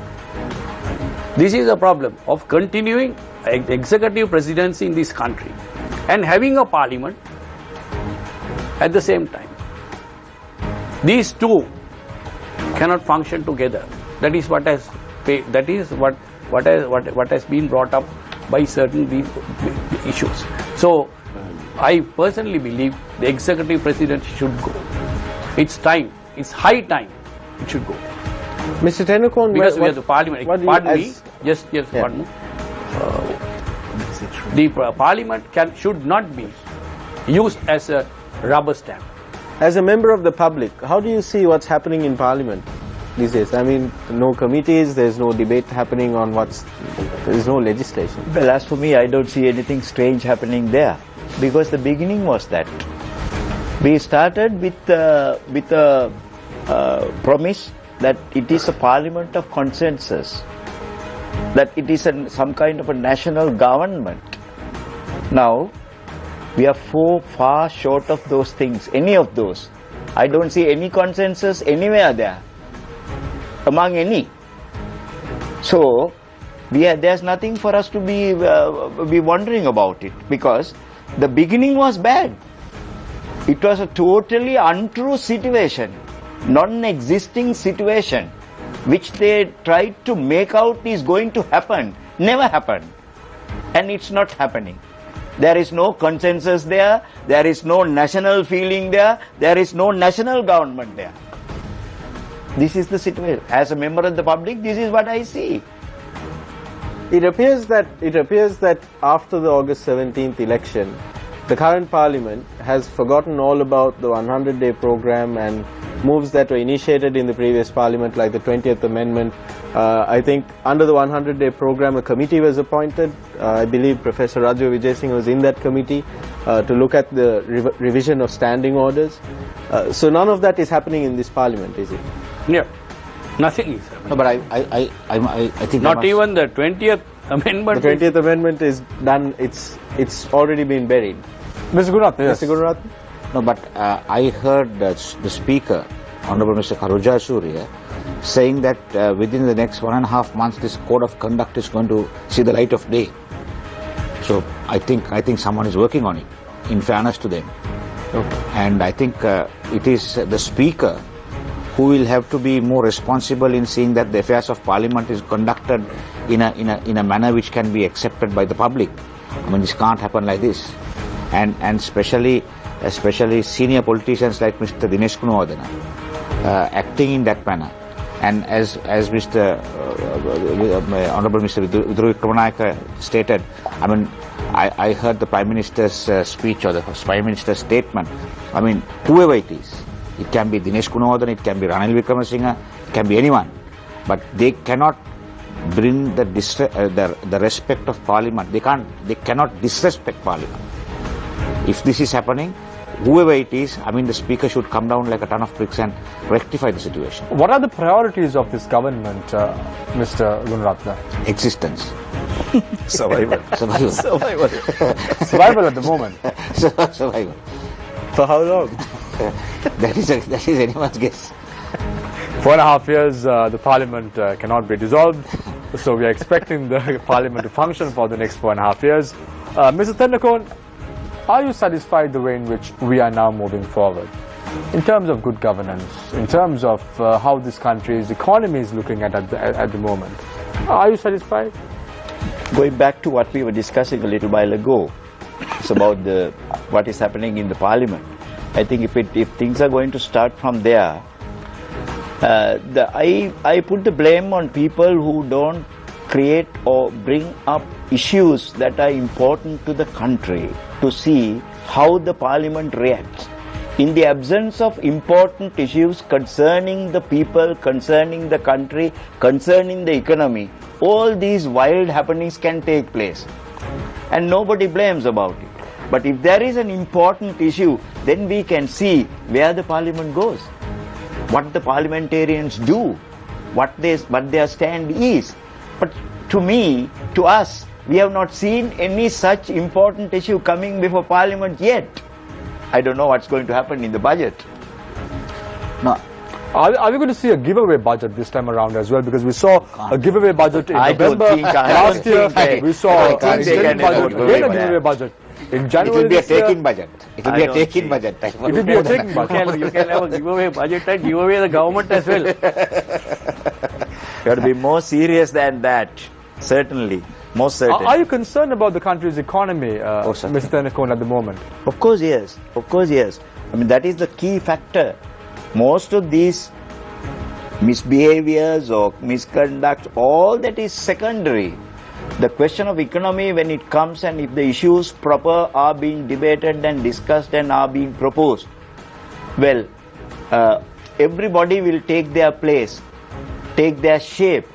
This is a problem of continuing executive presidency in this country and having a parliament at the same time. These two cannot function together. That is what has been brought up by certain issues. So I personally believe the executive president should go. It's time. It's high time it should go. Mr. Tennecoon, because we have the parliament. Pardon me. Just pardon me. The parliament should not be used as a rubber stamp. As a member of the public, how do you see what's happening in Parliament these days? No committees, there's no debate happening on there's no legislation. Well, as for me, I don't see anything strange happening there, because the beginning was that. We started with a promise that it is a parliament of consensus, that it is some kind of a national government. Now, we are far short of those things, any of those. I don't see any consensus anywhere there, among any. So, there's nothing for us to be wondering about it, because the beginning was bad. It was a totally untrue situation, non-existing situation, which they tried to make out is going to happen. Never happened. And it's not happening. There is no consensus there, there is no national feeling there, there is no national government there. This is the situation. As a member of the public, this is what I see. It appears that after the August 17th election, the current parliament has forgotten all about the 100-day program and moves that were initiated in the previous parliament, like the 20th Amendment. I think under the 100-day program, a committee was appointed. I believe Professor Raju Vijay Singh was in that committee to look at the revision of standing orders. So none of that is happening in this parliament, is it? Yeah, nothing is happening. No, but I think not even the 20th Amendment. The 20th Amendment is done. It's already been buried. Mr. Gururatna, yes. Mr. Gururatna? No, but I heard the Speaker, Honorable Mr. Karuja Surya, saying that within the next 1.5 months, this code of conduct is going to see the light of day. So I think someone is working on it, in fairness to them. Okay. And I think it is the Speaker who will have to be more responsible in seeing that the affairs of Parliament is conducted in a manner which can be accepted by the public. I mean, this can't happen like this. And especially senior politicians like Mr. Dinesh Gunawardena acting in that manner. And as Mr. Honorable Mr. Vidura Vikramanayake stated, I mean, I heard the Prime Minister's speech or the Prime Minister's statement. I mean, whoever it is, it can be Dinesh Gunawardena, it can be Ranil Wickremesinghe, it can be anyone, but they cannot bring the respect of Parliament. They cannot disrespect Parliament. If this is happening, whoever it is, I mean, the Speaker should come down like a ton of bricks and rectify the situation. What are the priorities of this government, Mr. Gururatna? Existence. Survival. Survival. Survival at the moment. Survival. For how long? That is anyone's guess. 4.5 years, the parliament cannot be dissolved, so we are expecting the parliament to function for the next 4.5 years. Mr. Tendakon, are you satisfied the way in which we are now moving forward? In terms of good governance, in terms of how this country's economy is looking at the moment, are you satisfied? Going back to what we were discussing a little while ago, it's about what is happening in the parliament. I think if things are going to start from there, I put the blame on people who don't create or bring up issues that are important to the country to see how the parliament reacts. In the absence of important issues concerning the people, concerning the country, concerning the economy, all these wild happenings can take place and nobody blames about it. But if there is an important issue, then we can see where the parliament goes, what the parliamentarians do, what their stand is. But to me, to us, we have not seen any such important issue coming before parliament yet. I don't know what's going to happen in the budget. No. Are we going to see a giveaway budget this time around as well? Because we saw a giveaway budget in November last year. We saw a giveaway budget. In January, it will be a take-in budget. It will be a take-in budget. It will be a take-in budget. You can have a giveaway budget and give away the government as well. You have to be more serious than that, certainly. Most certainly. Are you concerned about the country's economy, Mr. Tendakon, at the moment? Of course, yes. Of course, yes. I mean, that is the key factor. Most of these misbehaviors or misconduct, all that is secondary. The question of economy, when it comes and if the issues proper are being debated and discussed and are being proposed, well, everybody will take their place, take their shape,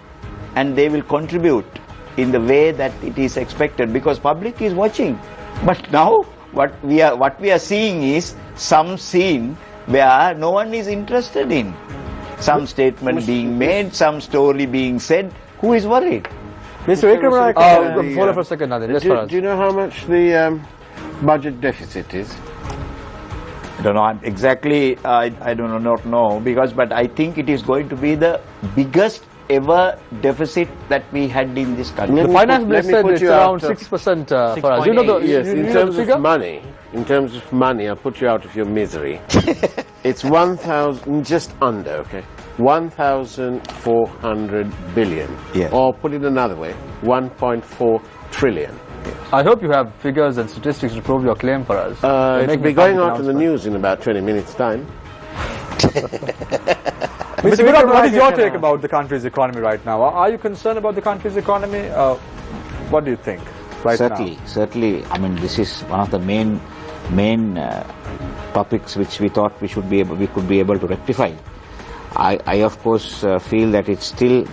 and they will contribute in the way that it is expected, because public is watching. But now what we are seeing is some scene where no one is interested in. Some statement being made, some story being said. Who is worried? Mr. Vikramanayake, hold on for a second, Nadir. Do you know how much the budget deficit is? I don't know exactly. I do not know, but I think it is going to be the biggest ever deficit that we had in this country. The finance minister said it's around 6% for us. You know the, yes, in terms figure? of money. In terms of money, I'll put you out of your misery. It's 1,000, just under, okay? 1,400 billion. Yes. Or put it another way, 1.4 trillion. I hope you have figures and statistics to prove your claim for us. It will be going out in the news in about 20 minutes' time. Mr. Virat, what is your take about the country's economy right now? Are you concerned about the country's economy? What do you think right now? Certainly. I mean, this is one of the main topics which we thought we could be able to rectify. I of course feel that it's still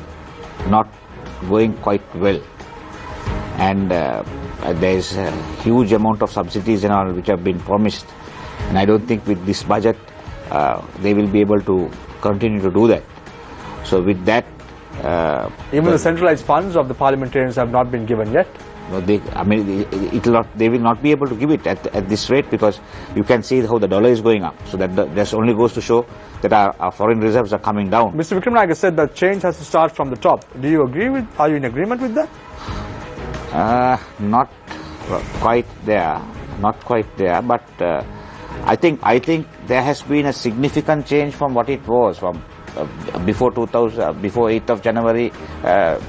not going quite well, and there is a huge amount of subsidies and all which have been promised, and I don't think with this budget they will be able to continue to do that. So with that, even the centralized funds of the parliamentarians have not been given yet. No, they will not be able to give it at this rate, because you can see how the dollar is going up. So that only goes to show that our foreign reserves are coming down. Mr. Vikramanayake said that change has to start from the top. Do you agree with? Are you in agreement with that? Not quite there. But I think there has been a significant change from what it was from before 8th of January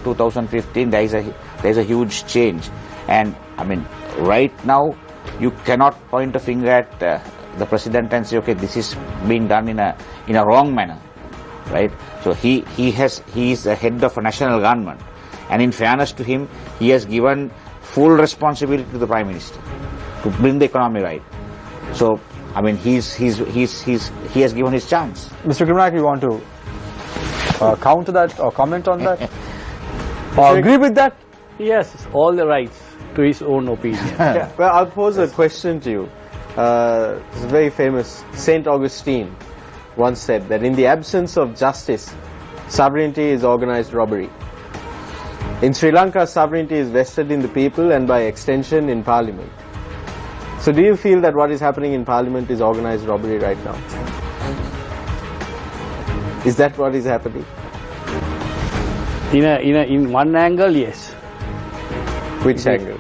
2015. There is a huge change, and I mean right now you cannot point a finger at the president and say, okay, this is being done in a wrong manner, right? So he is the head of a national government, and in fairness to him, he has given full responsibility to the Prime Minister to bring the economy right. So I mean, he has given his chance. Mr. Vikramanayake, you want to counter that or comment on that? Or agree with that? Yes, all the rights to his own opinion. Yeah. Well, I'll pose a question to you. It's very famous. Saint Augustine once said that in the absence of justice, sovereignty is organized robbery. In Sri Lanka, sovereignty is vested in the people and by extension in parliament. So do you feel that what is happening in parliament is organized robbery right now? Is that what is happening? In one angle, yes. Which angle?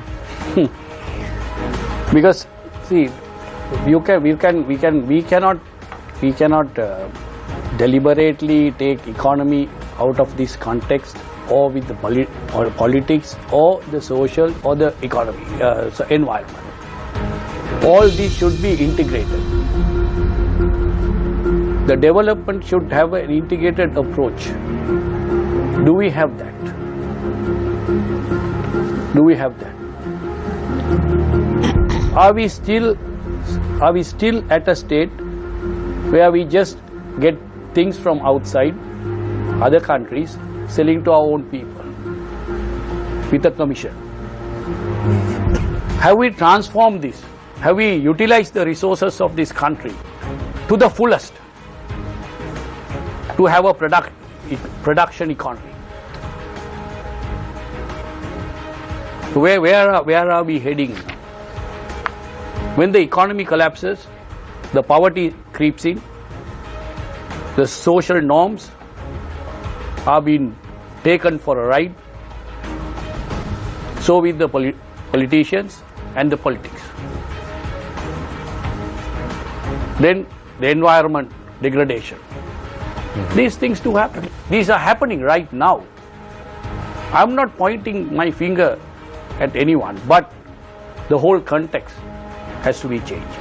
Because see, we cannot deliberately take economy out of this context, or with the politics, or the social, or the economy, environment. All these should be integrated. The development should have an integrated approach. Do we have that? Do we have that? Are we still at a state where we just get things from outside, other countries, selling to our own people with a commission? Have we transformed this? Have we utilized the resources of this country to the fullest to have a production economy? Where are we heading? When the economy collapses, the poverty creeps in, the social norms are being taken for a ride, so with the politicians and the politics. Then the environment degradation. These things do happen. These are happening right now. I'm not pointing my finger at anyone, but the whole context has to be changed.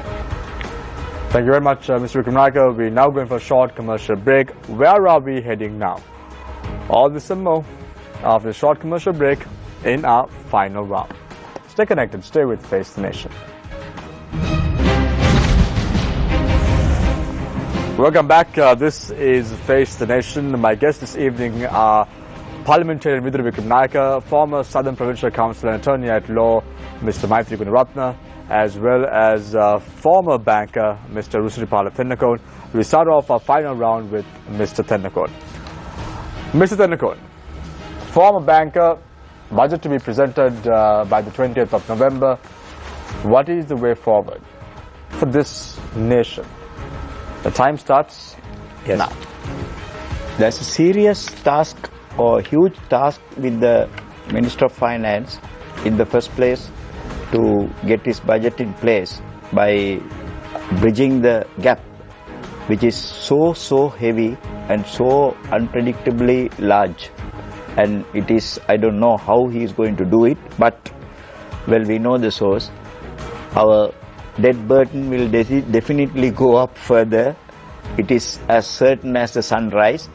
Thank you very much, Mr. Vikramanayake. We're now going for a short commercial break. Where are we heading now? All this and more after a short commercial break in our final round. Stay connected. Stay with Face the Nation. Welcome back. This is Face the Nation. My guests this evening are Parliamentarian Vidura Vikramanayake, former Southern Provincial Councillor and Attorney at Law, Mr. Maitri Gunaratne, as well as former banker, Mr. Rusiripala Tennakone. We start off our final round with Mr. Tennakone. Mr. Tennakone, former banker, budget to be presented by the 20th of November. What is the way forward for this nation? The time starts now. There's a serious task or huge task with the Minister of Finance in the first place to get his budget in place by bridging the gap which is so heavy and so unpredictably large, and it is, I don't know how he is going to do it, but well, we know the source. Our debt burden will definitely go up further. It is as certain as the sunrise,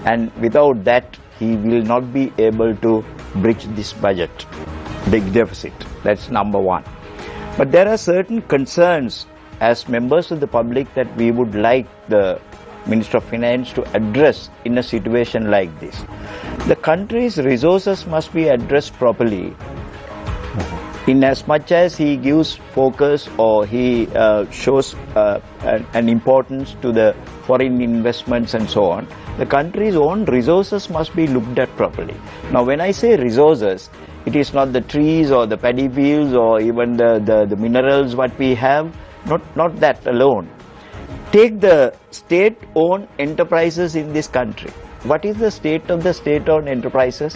and without that he will not be able to bridge this budget, big deficit. That's number one. But there are certain concerns as members of the public that we would like the Minister of Finance to address in a situation like this. The country's resources must be addressed properly. In as much as he gives focus or he shows an importance to the foreign investments and so on, the country's own resources must be looked at properly. Now when I say resources, it is not the trees or the paddy fields or even the minerals what we have, not that alone. Take the state-owned enterprises in this country. What is the state of the state-owned enterprises?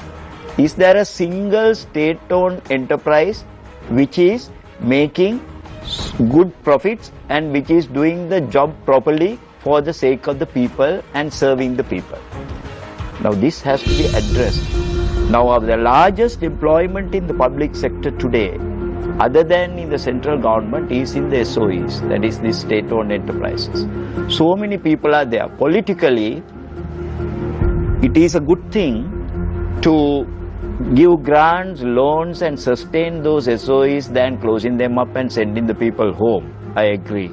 Is there a single state-owned enterprise which is making good profits and which is doing the job properly for the sake of the people and serving the people? Now this has to be addressed. Now the largest employment in the public sector today, other than in the central government, is in the SOEs, that is the state-owned enterprises. So many people are there. Politically, it is a good thing to give grants, loans and sustain those SOEs than closing them up and sending the people home. I agree.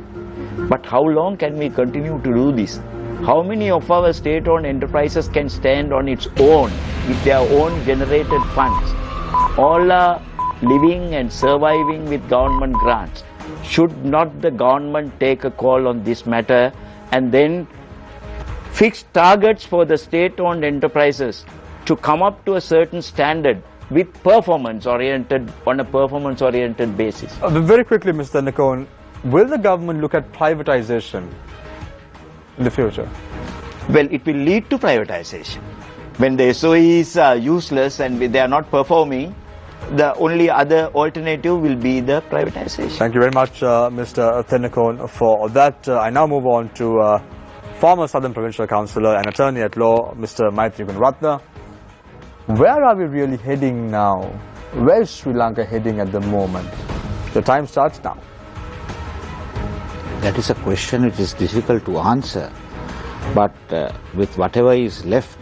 But how long can we continue to do this? How many of our state-owned enterprises can stand on its own with their own generated funds? All are living and surviving with government grants. Should not the government take a call on this matter and then fix targets for the state-owned enterprises to come up to a certain standard with performance-oriented, on a performance-oriented basis? Very quickly, Mr. Nikon, will the government look at privatization in the future? Well, it will lead to privatization. When the SOEs are useless and they are not performing, the only other alternative will be the privatization. Thank you very much, Mr. Thinakon, for that. I now move on to former Southern Provincial Councillor and Attorney at Law, Mr. Maitri Gunaratne. Where are we really heading now? Where is Sri Lanka heading at the moment? The time starts now. That is a question which is difficult to answer, but with whatever is left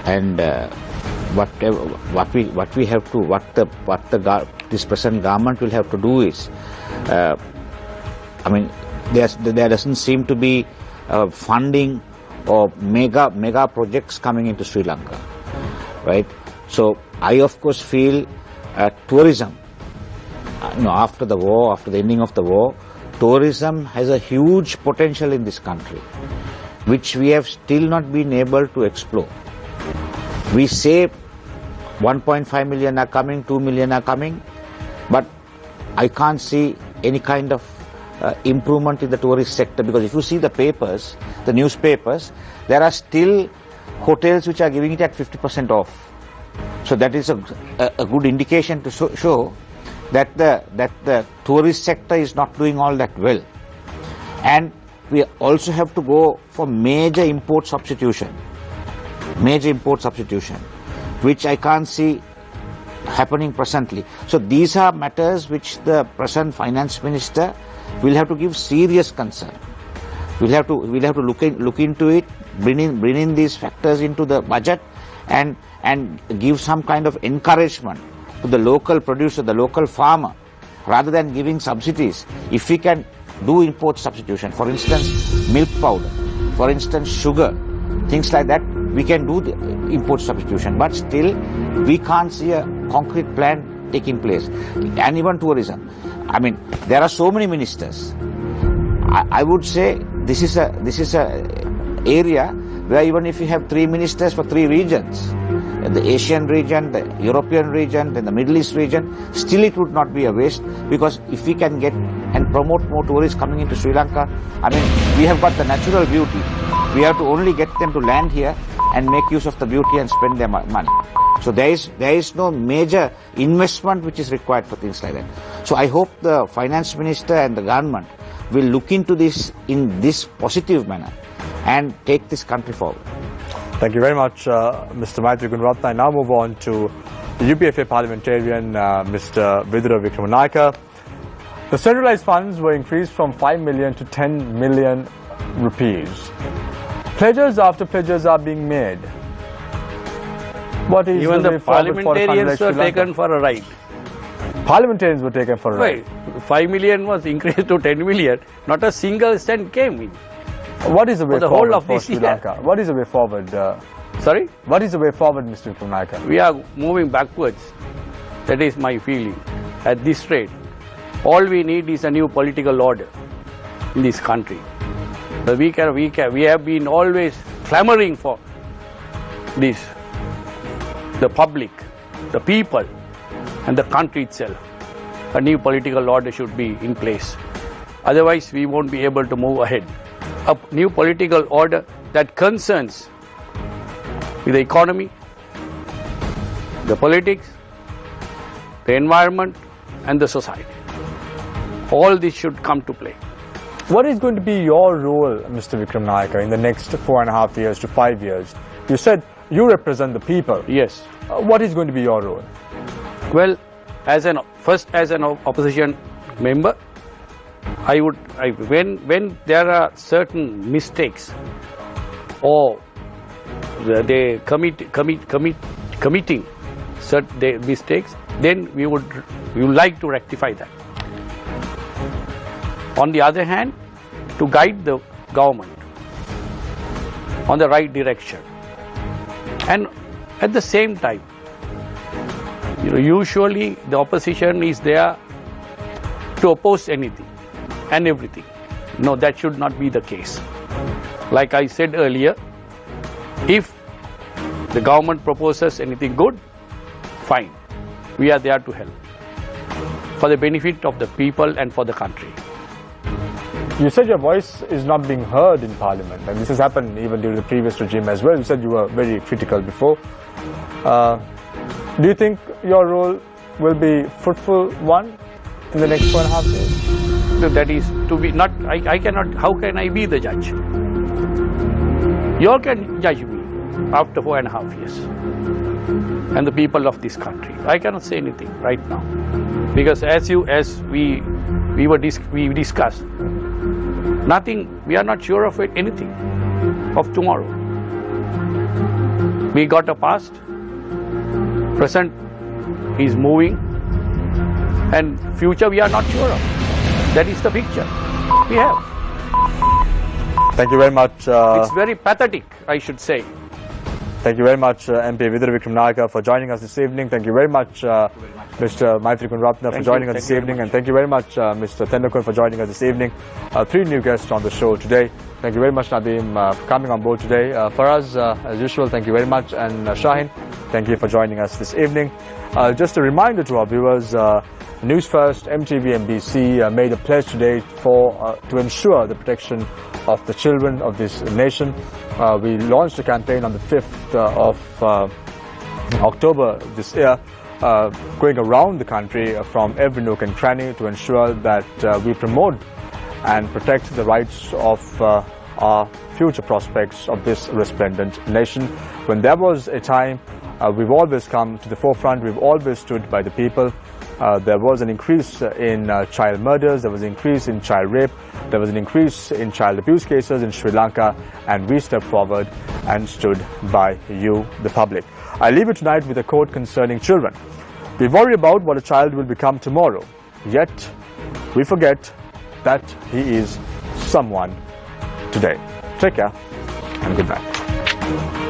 and this present government will have to do is, I mean, there doesn't seem to be funding or mega projects coming into Sri Lanka, right? So I of course feel tourism, after the war, after the ending of the war, tourism has a huge potential in this country, which we have still not been able to explore. We say 1.5 million are coming, 2 million are coming, but I can't see any kind of improvement in the tourist sector, because if you see the papers, the newspapers, there are still hotels which are giving it at 50% off. So that is a good indication to show that the tourist sector is not doing all that well. And we also have to go for major import substitution, which I can't see happening presently. So these are matters which the present finance minister will have to give serious concern. We'll have to look into it, bring in these factors into the budget, and give some kind of encouragement to the local producer, the local farmer, rather than giving subsidies. If we can do import substitution, for instance milk powder, for instance sugar, things like that, we can do the import substitution, but still we can't see a concrete plan taking place. And even tourism, I mean, there are so many ministers. I would say this is a area where even if you have 3 ministers for 3 regions, the Asian region, the European region, then the Middle East region, still it would not be a waste, because if we can get and promote more tourists coming into Sri Lanka, I mean, we have got the natural beauty. We have to only get them to land here and make use of the beauty and spend their money. So there is no major investment which is required for things like that. So I hope the finance minister and the government will look into this in this positive manner and take this country forward. Thank you very much, Mr. Maitri Gunaratne. I now move on to the UPFA parliamentarian, Mr. Vidura Vikramanayake. The centralized funds were increased from 5 million to 10 million rupees. Pledges after pledges are being made. What is even the parliamentarians were taken for a ride. Parliamentarians were taken for a ride. Right. 5 million was increased to 10 million. Not a single cent came in. What is the way the forward whole of for this Sri year. Lanka? What is the way forward? Sorry? What is the way forward, Mr. Vikramanayake? We are moving backwards. That is my feeling. At this rate, all we need is a new political order in this country. We have been always clamoring for this. The public, the people, and the country itself. A new political order should be in place. Otherwise, we won't be able to move ahead. A new political order that concerns with the economy, the politics, the environment, and the society. All this should come to play. What is going to be your role, Mr. Vikramanayake, in the next 4.5 years to 5 years? You said you represent the people. Yes. What is going to be your role? Well, as an opposition member, when there are certain mistakes or they committing certain mistakes, then we would like to rectify that. On the other hand, to guide the government on the right direction, and at the same time, usually the opposition is there to oppose anything and everything. No, that should not be the case. Like I said earlier, if the government proposes anything good, fine. We are there to help for the benefit of the people and for the country. You said your voice is not being heard in Parliament, and this has happened even during the previous regime as well. You said you were very critical before. Do you think your role will be fruitful one in the next 4.5 years? So that is to be not. I cannot. How can I be the judge? You all can judge me after 4.5 years, and the people of this country. I cannot say anything right now because as we discussed, nothing. We are not sure of anything of tomorrow. We got a past. Present is moving, and future we are not sure of. That is the picture we have. Thank you very much. It's very pathetic, I should say. Thank you very much, MP Vidura Vikramanayake, for joining us this evening. Thank you very much, Mr. Maitri Gunaratne, for joining us this evening. And thank you very much, Mr. Tendulkar, for joining us this evening. 3 new guests on the show today. Thank you very much, Nadeem, for coming on board today. Faraz, as usual, thank you very much. And Shahin, thank you for joining us this evening. Just a reminder to our viewers, Newsfirst, MTV and BC made a pledge today to ensure the protection of the children of this nation. We launched a campaign on the 5th of October this year, going around the country from every nook and cranny to ensure that we promote and protect the rights of our future prospects of this resplendent nation. When there was a time, we've always come to the forefront, we've always stood by the people. There was an increase in child murders, there was an increase in child rape, there was an increase in child abuse cases in Sri Lanka, and we stepped forward and stood by you, the public. I leave you tonight with a quote concerning children. We worry about what a child will become tomorrow, yet we forget that he is someone today. Take care and good night.